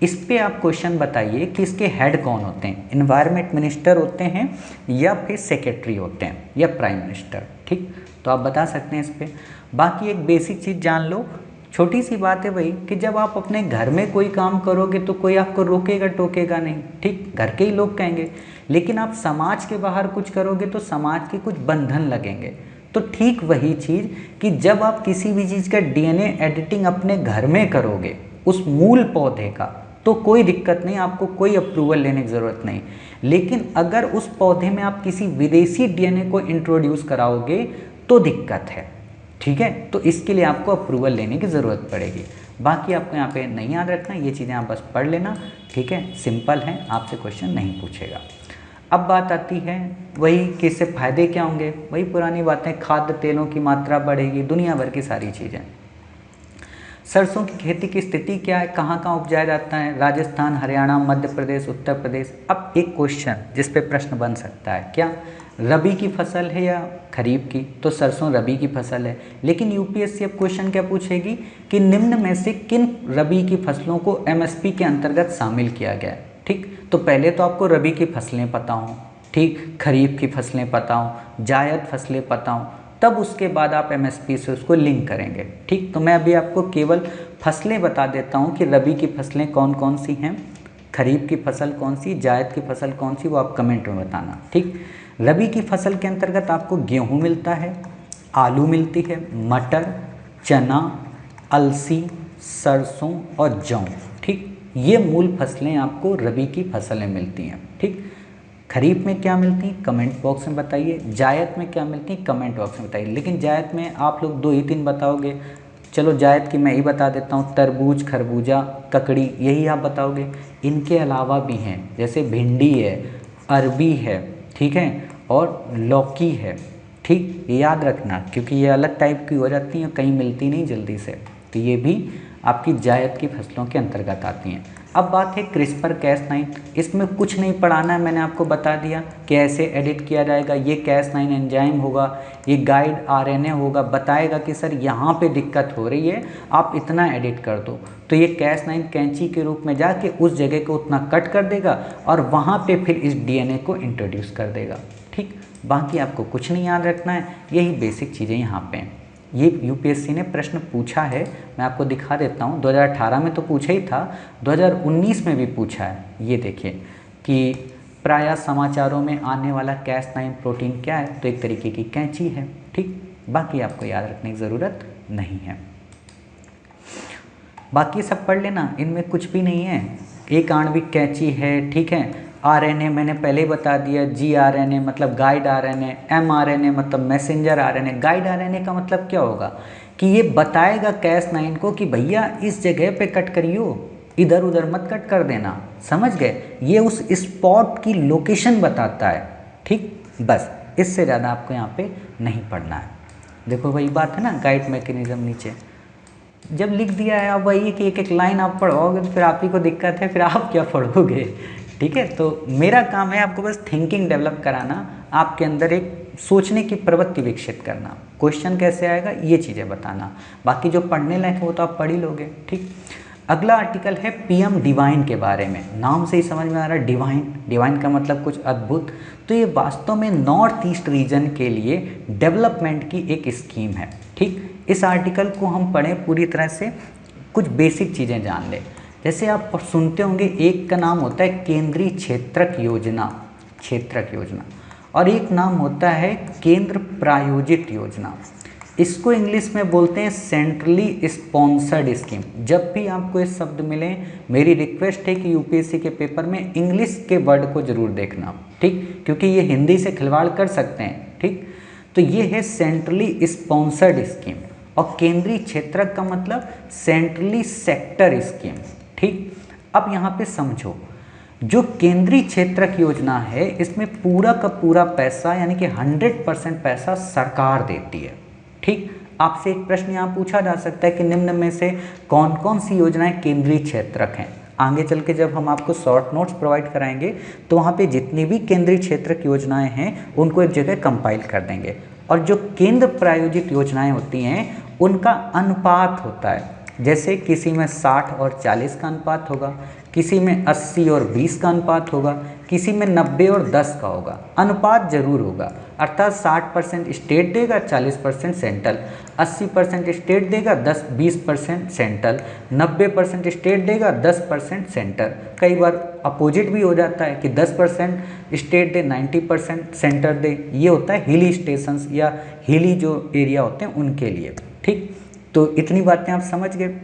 इस पे आप क्वेश्चन बताइए कि इसके हेड कौन होते हैं, इन्वायरमेंट मिनिस्टर होते हैं या फिर सेक्रेटरी होते हैं या प्राइम मिनिस्टर, ठीक। तो आप बता सकते हैं इस पे। बाकी एक बेसिक चीज़ जान लो, छोटी सी बात है भाई, कि जब आप अपने घर में कोई काम करोगे तो कोई आपको रोकेगा टोकेगा नहीं, ठीक, घर के ही लोग कहेंगे। लेकिन आप समाज के बाहर कुछ करोगे तो समाज के कुछ बंधन लगेंगे। तो ठीक वही चीज़ कि जब आप किसी भी चीज़ का DNA एडिटिंग अपने घर में करोगे उस मूल पौधे का, तो कोई दिक्कत नहीं, आपको कोई अप्रूवल लेने की ज़रूरत नहीं। लेकिन अगर उस पौधे में आप किसी विदेशी DNA को इंट्रोड्यूस कराओगे तो दिक्कत है, ठीक है। तो इसके लिए आपको अप्रूवल लेने की ज़रूरत पड़ेगी। बाकी आपको यहाँ पे नहीं याद रखना, ये चीज़ें आप बस पढ़ लेना, ठीक है, सिंपल है, आपसे क्वेश्चन नहीं पूछेगा। अब बात आती है वही कि इससे फ़ायदे क्या होंगे, वही पुरानी बातें, खाद्य तेलों की मात्रा बढ़ेगी, दुनिया भर की सारी चीज़ें। सरसों की खेती की स्थिति क्या है, कहाँ कहाँ उपजाया जाता है, राजस्थान, हरियाणा, मध्य प्रदेश, उत्तर प्रदेश। अब एक क्वेश्चन जिस पे प्रश्न बन सकता है, क्या रबी की फसल है या खरीफ की, तो सरसों रबी की फसल है। लेकिन UPSC अब क्वेश्चन क्या पूछेगी कि निम्न में से किन रबी की फसलों को MSP के अंतर्गत शामिल किया गया है, ठीक। तो पहले तो आपको रबी की फसलें पता हों, ठीक, खरीफ की फसलें पता हों, जायद फसलें पता हों, तब उसके बाद आप MSP से उसको लिंक करेंगे, ठीक। तो मैं अभी आपको केवल फसलें बता देता हूँ कि रबी की फसलें कौन कौन सी हैं, खरीफ की फसल कौन सी, जायद की फसल कौन सी, वो आप कमेंट में बताना, ठीक। रबी की फसल के अंतर्गत आपको गेहूँ मिलता है, आलू मिलती है, मटर, चना, अलसी, सरसों और जौ, ठीक। ये मूल फसलें आपको रबी की फसलें मिलती हैं, ठीक। खरीफ में क्या मिलती हैं, कमेंट बॉक्स में बताइए। जायद में क्या मिलती हैं, कमेंट बॉक्स में बताइए। लेकिन जायद में आप लोग 2 ही 3 बताओगे, चलो जायद की मैं ही बता देता हूँ, तरबूज, खरबूजा, ककड़ी, यही आप बताओगे। इनके अलावा भी हैं, जैसे भिंडी है, अरबी है, ठीक है, और लौकी है, ठीक। याद रखना, क्योंकि ये अलग टाइप की हो जाती हैं, कहीं मिलती नहीं जल्दी से, तो ये भी आपकी जायद की फसलों के अंतर्गत आती हैं। अब बात है क्रिस्पर Cas9, इसमें कुछ नहीं पढ़ाना है, मैंने आपको बता दिया कि ऐसे एडिट किया जाएगा, ये Cas9 एंजाइम होगा, ये गाइड RNA होगा, बताएगा कि सर यहाँ पे दिक्कत हो रही है, आप इतना एडिट कर दो, तो ये Cas9 कैंची के रूप में जाके उस जगह को उतना कट कर देगा और वहाँ पे फिर इस DNA को इंट्रोड्यूस कर देगा, ठीक। बाकी आपको कुछ नहीं याद रखना है, यही बेसिक चीज़ें यहाँ पे हैं। ये UPSC ने प्रश्न पूछा है, मैं आपको दिखा देता हूँ, 2018 में तो पूछा ही था, 2019 में भी पूछा है। ये देखिए कि प्रायः समाचारों में आने वाला Cas9 प्रोटीन क्या है, तो एक तरीके की कैंची है, ठीक। बाकी आपको याद रखने की ज़रूरत नहीं है, बाकी सब पढ़ लेना, इनमें कुछ भी नहीं है। एक आणविक कैंची है, ठीक है। RNA मैंने पहले ही बता दिया, gRNA मतलब गाइड RNA, mRNA मतलब मैसेंजर RNA। गाइड RNA का मतलब क्या होगा कि ये बताएगा Cas9 को कि भैया इस जगह पे कट करियो, इधर उधर मत कट कर देना, समझ गए। ये उस स्पॉट की लोकेशन बताता है, ठीक। बस इससे ज़्यादा आपको यहाँ पे नहीं पढ़ना है। देखो वही बात है ना, गाइड मैकेनिज्म नीचे जब लिख दिया है, अब वही कि एक एक लाइन आप पढ़ोगे तो फिर आप ही को दिक्कत है, फिर आप क्या पढ़ोगे, ठीक है। तो मेरा काम है आपको बस थिंकिंग डेवलप कराना, आपके अंदर एक सोचने की प्रवृत्ति विकसित करना, क्वेश्चन कैसे आएगा ये चीज़ें बताना। बाकी जो पढ़ने लायक है वो तो आप पढ़ ही लोगे। ठीक, अगला आर्टिकल है पीएम डिवाइन के बारे में। नाम से ही समझ में आ रहा है डिवाइन, डिवाइन का मतलब कुछ अद्भुत। तो ये वास्तव में नॉर्थ ईस्ट रीजन के लिए डेवलपमेंट की एक स्कीम है। ठीक, इस आर्टिकल को हम पढ़ें पूरी तरह से, कुछ बेसिक चीज़ें जान लें। जैसे आप सुनते होंगे, एक का नाम होता है केंद्रीय क्षेत्रक योजना, क्षेत्रक योजना, और एक नाम होता है केंद्र प्रायोजित योजना। इसको इंग्लिश में बोलते हैं सेंट्रली स्पॉन्सर्ड स्कीम। जब भी आपको ये शब्द मिले, मेरी रिक्वेस्ट है कि यूपीएससी के पेपर में इंग्लिश के वर्ड को जरूर देखना। ठीक, क्योंकि ये हिंदी से खिलवाड़ कर सकते हैं। ठीक, तो ये है सेंट्रली स्पॉन्सर्ड स्कीम, और केंद्रीय क्षेत्रक का मतलब सेंट्रली सेक्टर स्कीम। ठीक, अब यहाँ पे समझो, जो केंद्रीय क्षेत्रक योजना है इसमें पूरा का पूरा पैसा यानी कि 100% पैसा सरकार देती है। ठीक, आपसे एक प्रश्न यहाँ पूछा जा सकता है कि निम्न में से कौन कौन सी योजनाएं केंद्रीय क्षेत्रक हैं। आगे चल के जब हम आपको शॉर्ट नोट्स प्रोवाइड कराएंगे तो वहाँ पे जितनी भी केंद्रीय क्षेत्रक योजनाएं हैं उनको एक जगह कंपाइल कर देंगे। और जो केंद्र प्रायोजित योजनाएं होती हैं उनका अनुपात होता है, जैसे किसी में 60 और 40 का अनुपात होगा, किसी में 80 और 20 का अनुपात होगा, किसी में 90 और 10 का होगा। अनुपात जरूर होगा, अर्थात 60% स्टेट देगा, 40% सेंट्रल, 80% स्टेट देगा, 20% सेंट्रल, 90% स्टेट देगा, 10% सेंटर। कई बार अपोजिट भी हो जाता है कि 10% स्टेट दे, 90% सेंटर दे। ये होता है हिली स्टेशंस या हिली जो एरिया होते हैं उनके लिए। ठीक, तो इतनी बातें आप समझ गए।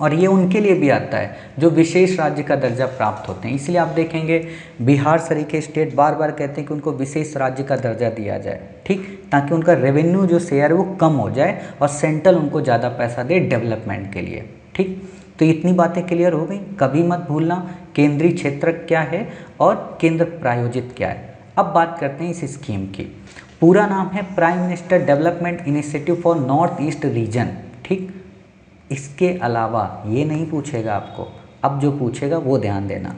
और ये उनके लिए भी आता है जो विशेष राज्य का दर्जा प्राप्त होते हैं। इसलिए आप देखेंगे बिहार सरीखे स्टेट बार बार कहते हैं कि उनको विशेष राज्य का दर्जा दिया जाए। ठीक, ताकि उनका रेवेन्यू जो शेयर है वो कम हो जाए और सेंट्रल उनको ज़्यादा पैसा दे डेवलपमेंट के लिए। ठीक, तो इतनी बातें क्लियर हो गई। कभी मत भूलना केंद्रीय क्षेत्रक क्या है और केंद्र प्रायोजित क्या है। अब बात करते हैं इस स्कीम की। पूरा नाम है prime minister development initiative for north east region. ठीक, इसके अलावा ये नहीं पूछेगा आपको, अब जो पूछेगा वो ध्यान देना।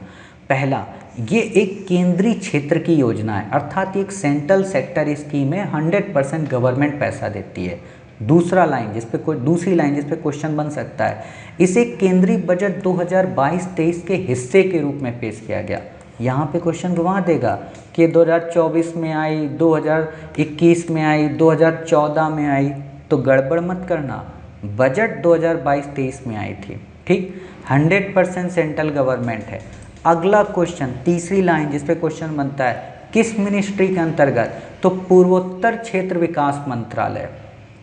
पहला, ये एक केंद्रीय क्षेत्र की योजना है, अर्थात एक सेंट्रल सेक्टर स्कीम है, 100% गवर्नमेंट पैसा देती है। दूसरी लाइन जिस पे क्वेश्चन बन सकता है, इसे केंद्रीय बजट 2022-23 के हिस्से के रूप में पेश किया गया। यहाँ पे क्वेश्चन घुमा देगा कि 2024 में आई, 2021 में आई, 2014 में आई, तो गड़बड़ मत करना। बजट 2022-23 में आई थी। ठीक, 100% सेंट्रल गवर्नमेंट है। अगला क्वेश्चन, तीसरी लाइन जिस पे क्वेश्चन बनता है, किस मिनिस्ट्री के अंतर्गत, तो पूर्वोत्तर क्षेत्र विकास मंत्रालय।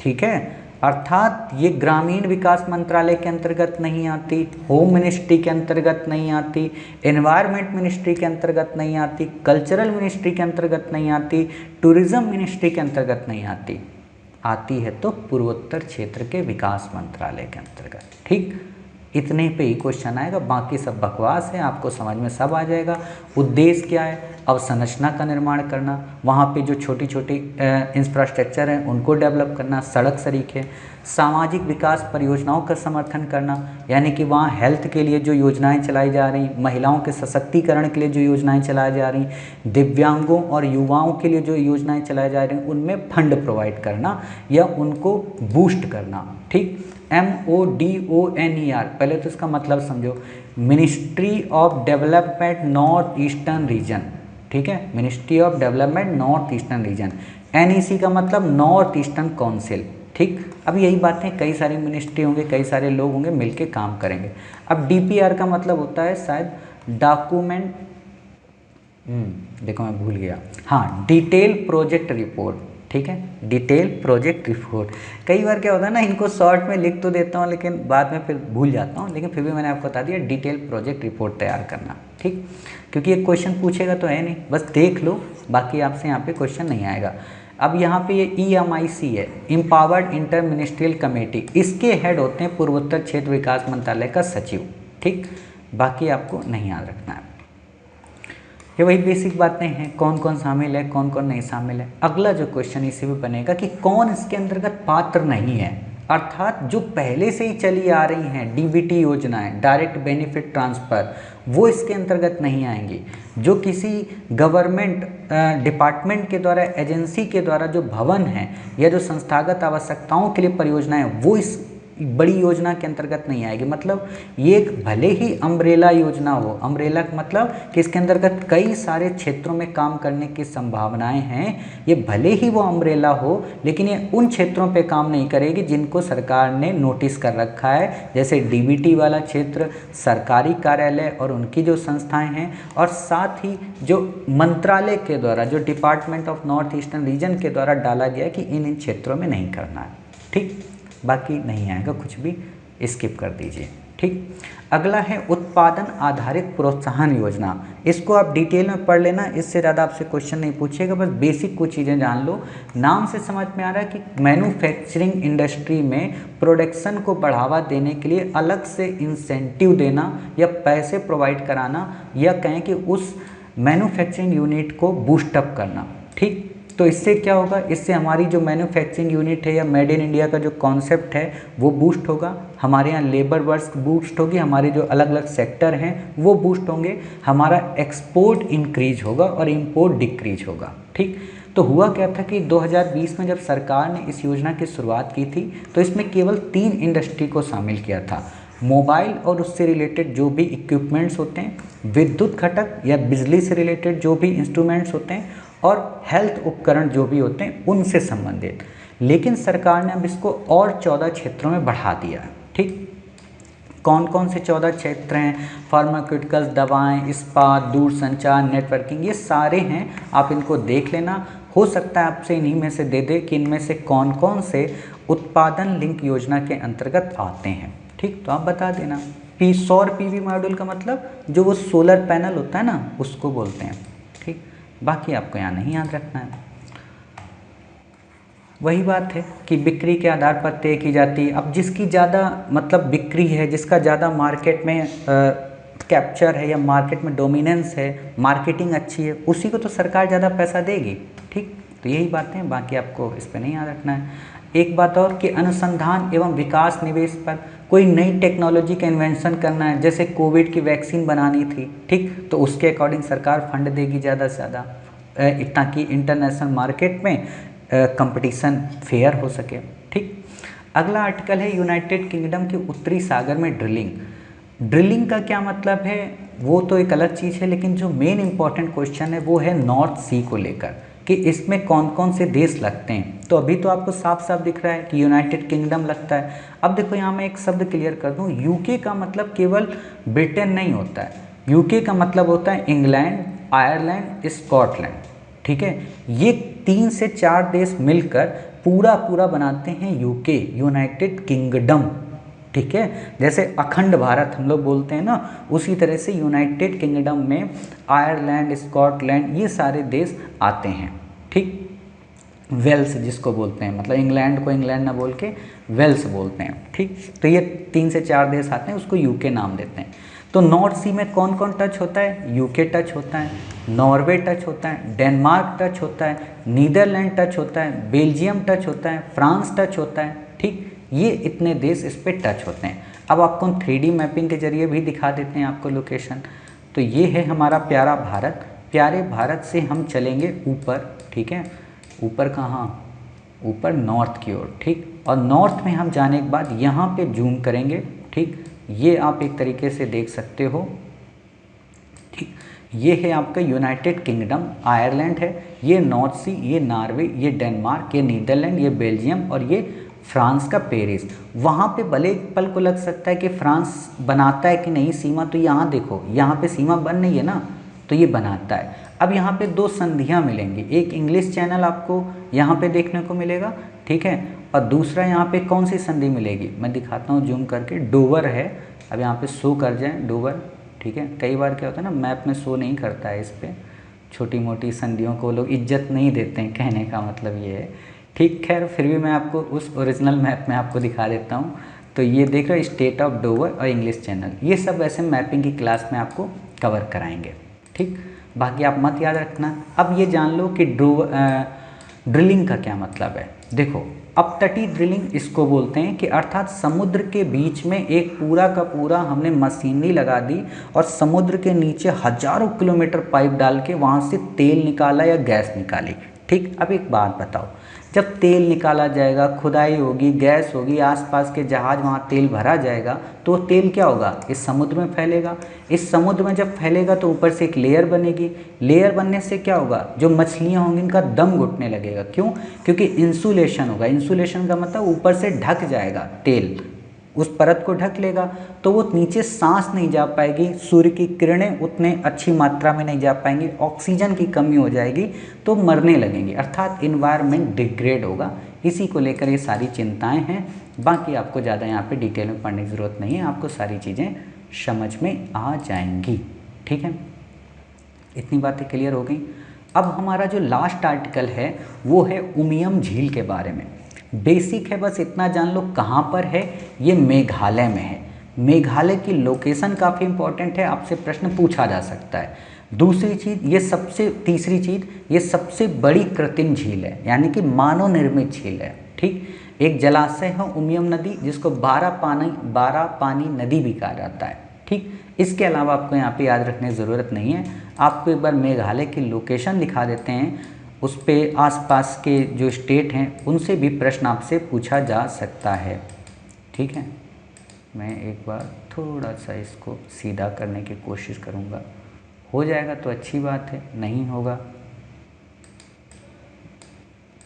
ठीक है, अर्थात ये ग्रामीण विकास मंत्रालय के अंतर्गत नहीं आती, होम मिनिस्ट्री के अंतर्गत नहीं आती, एनवायरनमेंट मिनिस्ट्री के अंतर्गत नहीं आती, कल्चरल मिनिस्ट्री के अंतर्गत नहीं आती, टूरिज्म मिनिस्ट्री के अंतर्गत नहीं आती। आती है तो पूर्वोत्तर क्षेत्र के विकास मंत्रालय के अंतर्गत। ठीक, इतने पे ही क्वेश्चन आएगा, बाकी सब बकवास है, आपको समझ में सब आ जाएगा। उद्देश्य क्या है, अवसंरचना का निर्माण करना, वहाँ पे जो छोटी छोटी इंफ्रास्ट्रक्चर हैं उनको डेवलप करना, सड़क सरीखे, सामाजिक विकास परियोजनाओं का समर्थन करना, यानी कि वहाँ हेल्थ के लिए जो योजनाएं चलाई जा रही, महिलाओं के सशक्तिकरण के लिए जो योजनाएं चलाई जा रही, दिव्यांगों और युवाओं के लिए जो योजनाएं चलाई जा रही उनमें फंड प्रोवाइड करना या उनको बूस्ट करना। ठीक, MODONER, पहले तो इसका मतलब समझो, ministry of development north eastern region. ठीक है, ministry of development north eastern region. NEC का मतलब नॉर्थ ईस्टर्न काउंसिल। ठीक, अब यही बातें, कई सारी मिनिस्ट्री होंगे, कई सारे लोग होंगे, मिलके काम करेंगे। अब DPR का मतलब होता है शायद डॉक्यूमेंट, देखो मैं भूल गया, हाँ, डिटेल प्रोजेक्ट रिपोर्ट। ठीक है, डिटेल प्रोजेक्ट रिपोर्ट। कई बार क्या होता है ना, इनको शॉर्ट में लिख तो देता हूँ लेकिन बाद में फिर भूल जाता हूँ, लेकिन फिर भी मैंने आपको बता दिया डिटेल प्रोजेक्ट रिपोर्ट तैयार करना। ठीक, क्योंकि एक क्वेश्चन पूछेगा तो है नहीं, बस देख लो, बाकी आपसे यहाँ पे क्वेश्चन नहीं आएगा। अब यहाँ पे ये EMIC है, एम्पावर्ड इंटर मिनिस्ट्रियल कमेटी, इसके हेड होते हैं पूर्वोत्तर क्षेत्र विकास मंत्रालय का सचिव। ठीक, बाकी आपको नहीं याद रखना है। ये वही बेसिक बातें हैं, कौन कौन शामिल है, कौन कौन नहीं शामिल है। अगला जो क्वेश्चन इसी में बनेगा कि कौन इसके अंतर्गत पात्र नहीं है। अर्थात जो पहले से ही चली आ रही हैं डीबीटी योजनाएं, डायरेक्ट बेनिफिट ट्रांसफ़र, वो इसके अंतर्गत नहीं आएंगी। जो किसी गवर्नमेंट डिपार्टमेंट के द्वारा, एजेंसी के द्वारा जो भवन है या जो संस्थागत आवश्यकताओं के लिए परियोजनाएं, वो इस बड़ी योजना के अंतर्गत नहीं आएगी। मतलब ये एक भले ही अम्ब्रेला योजना हो, अम्ब्रेला का मतलब कि इसके अंतर्गत कई सारे क्षेत्रों में काम करने की संभावनाएं हैं, ये भले ही वो अम्ब्रेला हो, लेकिन ये उन क्षेत्रों पे काम नहीं करेगी जिनको सरकार ने नोटिस कर रखा है, जैसे डीबीटी वाला क्षेत्र, सरकारी कार्यालय और उनकी जो संस्थाएं हैं, और साथ ही जो मंत्रालय के द्वारा, जो department of north eastern region के द्वारा डाला गया कि इन क्षेत्रों में नहीं करना है। ठीक, बाकी नहीं आएगा, कुछ भी स्किप कर दीजिए। ठीक, अगला है उत्पादन आधारित प्रोत्साहन योजना। इसको आप डिटेल में पढ़ लेना, इससे ज़्यादा आपसे क्वेश्चन नहीं पूछेगा, बस बेसिक कुछ चीज़ें जान लो। नाम से समझ में आ रहा है कि मैन्युफैक्चरिंग इंडस्ट्री में प्रोडक्शन को बढ़ावा देने के लिए अलग से इंसेंटिव देना या पैसे प्रोवाइड कराना, या कहें कि उस मैन्युफैक्चरिंग यूनिट को बूस्टअप करना। ठीक, तो इससे क्या होगा, इससे हमारी जो मैन्युफैक्चरिंग यूनिट है या मेड इन इंडिया का जो कॉन्सेप्ट है वो बूस्ट होगा, हमारे यहाँ लेबर वर्क्स बूस्ट होगी, हमारे जो अलग अलग सेक्टर हैं वो बूस्ट होंगे, हमारा एक्सपोर्ट इंक्रीज होगा और इंपोर्ट डिक्रीज होगा। ठीक, तो हुआ क्या था कि 2020 में जब सरकार ने इस योजना की शुरुआत की थी तो इसमें केवल 3 इंडस्ट्री को शामिल किया था। मोबाइल और उससे रिलेटेड जो भी इक्विपमेंट्स होते हैं, विद्युत घटक या बिजली से रिलेटेड जो भी इंस्ट्रूमेंट्स होते हैं, और हेल्थ उपकरण जो भी होते हैं उनसे संबंधित। लेकिन सरकार ने अब इसको और 14 क्षेत्रों में बढ़ा दिया है। ठीक, कौन कौन से 14 क्षेत्र हैं? फार्मास्यूटिकल्स, दवाएं, इस्पात, दूरसंचार, नेटवर्किंग, ये सारे हैं, आप इनको देख लेना। हो सकता है आपसे इन्हीं में से दे दे कि इनमें से कौन कौन से उत्पादन लिंक योजना के अंतर्गत आते हैं। ठीक, तो आप बता देना। सौर पीवी मॉड्यूल का मतलब जो वो सोलर पैनल होता है ना, उसको बोलते हैं। ठीक, बाकी आपको यहाँ नहीं याद रखना है। वही बात है कि बिक्री के आधार पर तय की जाती है। अब जिसकी ज़्यादा मतलब बिक्री है, जिसका ज़्यादा मार्केट में कैप्चर है या मार्केट में डोमिनेंस है, मार्केटिंग अच्छी है, उसी को तो सरकार ज़्यादा पैसा देगी। ठीक, तो यही बातें हैं, बाकी आपको इस पर नहीं याद रखना है। एक बात और कि अनुसंधान एवं विकास निवेश पर कोई नई टेक्नोलॉजी का इन्वेंशन करना है, जैसे कोविड की वैक्सीन बनानी थी। ठीक, तो उसके अकॉर्डिंग सरकार फंड देगी ज़्यादा से ज़्यादा, ताकि इंटरनेशनल मार्केट में कंपटीशन फेयर हो सके। ठीक, अगला आर्टिकल है यूनाइटेड किंगडम के उत्तरी सागर में ड्रिलिंग। ड्रिलिंग का क्या मतलब है वो तो एक अलग चीज़ है, लेकिन जो मेन इंपॉर्टेंट क्वेश्चन है वो है नॉर्थ सी को लेकर कि इसमें कौन कौन से देश लगते हैं। तो अभी तो आपको साफ साफ दिख रहा है कि यूनाइटेड किंगडम लगता है। अब देखो यहाँ मैं एक शब्द क्लियर कर दूँ, यूके का मतलब केवल ब्रिटेन नहीं होता है, यूके का मतलब होता है इंग्लैंड, आयरलैंड, स्कॉटलैंड। ठीक है, ये 3 से 4 देश मिलकर पूरा बनाते हैं यूके, यूनाइटेड किंगडम। ठीक है, जैसे अखंड भारत हम लोग बोलते हैं ना, उसी तरह से यूनाइटेड किंगडम में आयरलैंड, स्कॉटलैंड, ये सारे देश आते हैं। ठीक, वेल्स जिसको बोलते हैं, मतलब इंग्लैंड को इंग्लैंड ना बोल के वेल्स बोलते हैं। ठीक, तो ये 3 से 4 देश आते हैं, उसको यूके नाम देते हैं। तो नॉर्थ सी में कौन कौन टच होता है? यूके टच होता है, नॉर्वे टच होता है, डेनमार्क टच होता है, नीदरलैंड टच होता है, बेल्जियम टच होता है, फ्रांस टच होता है। ठीक, ये इतने देश इस पर टच होते हैं। अब आपको 3D मैपिंग के जरिए भी दिखा देते हैं आपको लोकेशन। तो ये है हमारा प्यारा भारत। प्यारे भारत से हम चलेंगे ऊपर। ठीक है, ऊपर कहाँ? ऊपर नॉर्थ की ओर। ठीक, और नॉर्थ में हम जाने के बाद यहाँ पे जूम करेंगे। ठीक, ये आप एक तरीके से देख सकते हो। ठीक, ये है आपका यूनाइटेड किंगडम, आयरलैंड है, ये नॉर्थ सी, ये नॉर्वे, ये डेनमार्क, ये नीदरलैंड, ये बेल्जियम और ये फ्रांस का पेरिस। वहाँ पे भले एक पल को लग सकता है कि फ्रांस बनाता है कि नहीं सीमा, तो यहाँ देखो, यहाँ पे सीमा बन नहीं है ना, तो ये बनाता है। अब यहाँ पे 2 संधियाँ मिलेंगी, एक इंग्लिश चैनल आपको यहाँ पे देखने को मिलेगा। ठीक है, और दूसरा यहाँ पे कौन सी संधि मिलेगी, मैं दिखाता हूँ जूम करके, डोवर है। अब यहाँ पे शो कर जाए डोवर। ठीक है, कई बार क्या होता है ना, मैप में शो नहीं करता है, इस पर छोटी मोटी संधियों को लोग इज्जत नहीं देते हैं, कहने का मतलब ये है। ठीक, खैर फिर भी मैं आपको उस ओरिजिनल मैप में आपको दिखा देता हूँ। तो ये देख रहे हो, स्टेट ऑफ डोवर और इंग्लिश चैनल, ये सब ऐसे मैपिंग की क्लास में आपको कवर कराएंगे। ठीक, बाकी आप मत याद रखना। अब ये जान लो कि ड्रिलिंग का क्या मतलब है। देखो, अपतटीय ड्रिलिंग इसको बोलते हैं कि अर्थात समुद्र के बीच में एक पूरा का पूरा हमने मशीनरी लगा दी और समुद्र के नीचे हजारों किलोमीटर पाइप डाल के वहाँ से तेल निकाला या गैस निकाली। ठीक, अब एक बात बताओ, जब तेल निकाला जाएगा, खुदाई होगी, गैस होगी, आसपास के जहाज वहाँ तेल भरा जाएगा, तो तेल क्या होगा, इस समुद्र में फैलेगा। इस समुद्र में जब फैलेगा तो ऊपर से एक लेयर बनेगी। लेयर बनने से क्या होगा, जो मछलियाँ होंगी इनका दम घुटने लगेगा। क्यों? क्योंकि इंसुलेशन होगा। इंसुलेशन का मतलब ऊपर से ढक जाएगा तेल, उस परत को ढक लेगा, तो वो नीचे सांस नहीं जा पाएगी, सूर्य की किरणें उतने अच्छी मात्रा में नहीं जा पाएंगी, ऑक्सीजन की कमी हो जाएगी, तो मरने लगेंगे, अर्थात इन्वायरमेंट डिग्रेड होगा। इसी को लेकर ये सारी चिंताएं हैं। बाकी आपको ज़्यादा यहाँ पे डिटेल में पढ़ने की ज़रूरत नहीं है, आपको सारी चीज़ें समझ में आ जाएंगी। ठीक है, इतनी बातें क्लियर हो गई। अब हमारा जो लास्ट आर्टिकल है वो है उमियम झील के बारे में। बेसिक है, बस इतना जान लो कहाँ पर है, ये मेघालय में है। मेघालय की लोकेशन काफ़ी इंपॉर्टेंट है, आपसे प्रश्न पूछा जा सकता है। दूसरी चीज़, तीसरी चीज़, ये सबसे बड़ी कृत्रिम झील है, यानी कि मानव निर्मित झील है। ठीक, एक जलाशय है उमियम नदी, जिसको 12 पानी नदी भी कहा जाता है। ठीक, इसके अलावा आपको यहाँ पे याद रखने की ज़रूरत नहीं है। आपको एक बार मेघालय की लोकेशन दिखा देते हैं, उस पे आसपास के जो स्टेट हैं उनसे भी प्रश्न आपसे पूछा जा सकता है। ठीक है, मैं एक बार थोड़ा सा इसको सीधा करने की कोशिश करूँगा, हो जाएगा तो अच्छी बात है, नहीं होगा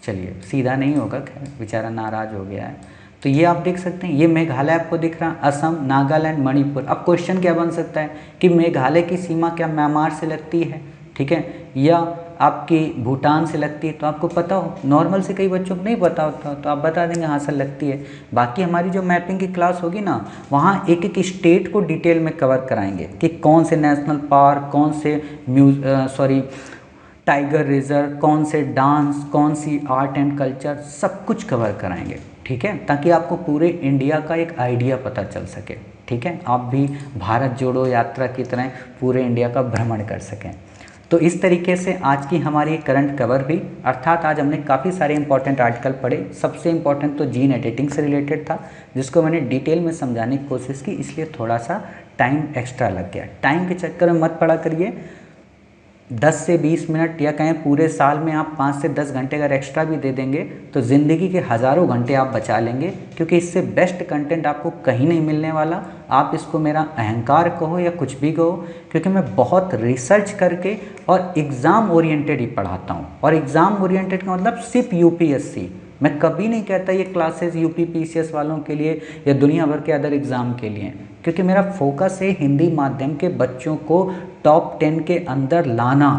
चलिए, सीधा नहीं होगा, खैर बेचारा नाराज़ हो गया है। तो ये आप देख सकते हैं, ये मेघालय आपको दिख रहा है, असम, नागालैंड, मणिपुर। अब क्वेश्चन क्या बन सकता है कि मेघालय की सीमा क्या म्यांमार से लगती है, ठीक है, या आपकी भूटान से लगती है? तो आपको पता हो, नॉर्मल से कई बच्चों को नहीं पता होता, तो आप बता देंगे हाँ सर लगती है। बाकी हमारी जो मैपिंग की क्लास होगी ना, वहाँ एक एक स्टेट को डिटेल में कवर कराएंगे कि कौन से नेशनल पार्क, कौन से टाइगर रिजर्व, कौन से डांस, कौन सी आर्ट एंड कल्चर, सब कुछ कवर कराएंगे। ठीक है, ताकि आपको पूरे इंडिया का एक आइडिया पता चल सके। ठीक है, आप भी भारत जोड़ो यात्रा की तरह पूरे इंडिया का भ्रमण कर सकें। तो इस तरीके से आज की हमारी करंट कवर हुई, अर्थात आज हमने काफ़ी सारे इंपॉर्टेंट आर्टिकल पढ़े। सबसे इंपॉर्टेंट तो जीन एडिटिंग से रिलेटेड था, जिसको मैंने डिटेल में समझाने की कोशिश की, इसलिए थोड़ा सा टाइम एक्स्ट्रा लग गया। टाइम के चक्कर में मत पड़ा करिए, 10 से 20 मिनट या कहें पूरे साल में आप 5 से 10 घंटे अगर एक्स्ट्रा भी दे देंगे तो ज़िंदगी के हज़ारों घंटे आप बचा लेंगे, क्योंकि इससे बेस्ट कंटेंट आपको कहीं नहीं मिलने वाला। आप इसको मेरा अहंकार कहो या कुछ भी कहो, क्योंकि मैं बहुत रिसर्च करके और एग्ज़ाम ओरिएंटेड ही पढ़ाता हूँ। और एग्ज़ाम ओरिएंटेड का मतलब सिर्फ यूपीएससी, मैं कभी नहीं कहता ये क्लासेस यूपी पीसीएस वालों के लिए या दुनिया भर के अदर एग्ज़ाम के लिए, क्योंकि मेरा फोकस है हिंदी माध्यम के बच्चों को टॉप 10 के अंदर लाना।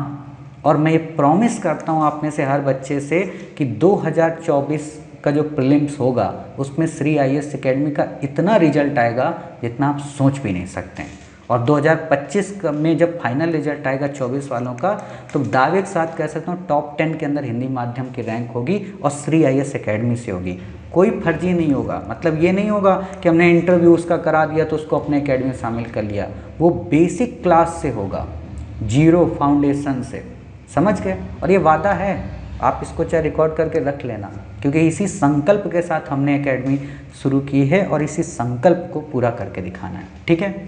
और मैं ये प्रॉमिस करता हूँ आप में से हर बच्चे से कि 2024 का जो प्रीलिम्स होगा उसमें श्री आईएएस एकेडमी का इतना रिजल्ट आएगा जितना आप सोच भी नहीं सकते हैं। और 2025 में जब फाइनल रिजल्ट आएगा 24 वालों का, तो दावे के साथ कह सकता हूँ टॉप 10 के अंदर हिंदी माध्यम की रैंक होगी और श्री आईएएस एकेडमी से होगी। कोई फर्जी नहीं होगा, मतलब ये नहीं होगा कि हमने इंटरव्यू उसका करा दिया तो उसको अपने एकेडमी में शामिल कर लिया। वो बेसिक क्लास से होगा, जीरो फाउंडेशन से, समझ गए? और ये वादा है, आप इसको चाहे रिकॉर्ड करके रख लेना, क्योंकि इसी संकल्प के साथ हमने एकेडमी शुरू की है और इसी संकल्प को पूरा करके दिखाना है। ठीक है,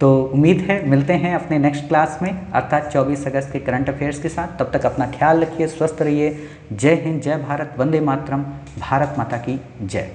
तो उम्मीद है मिलते हैं अपने नेक्स्ट क्लास में, अर्थात 24 अगस्त के करंट अफेयर्स के साथ। तब तक अपना ख्याल रखिए, स्वस्थ रहिए। जय हिंद, जय भारत, वंदे मातरम, भारत माता की जय।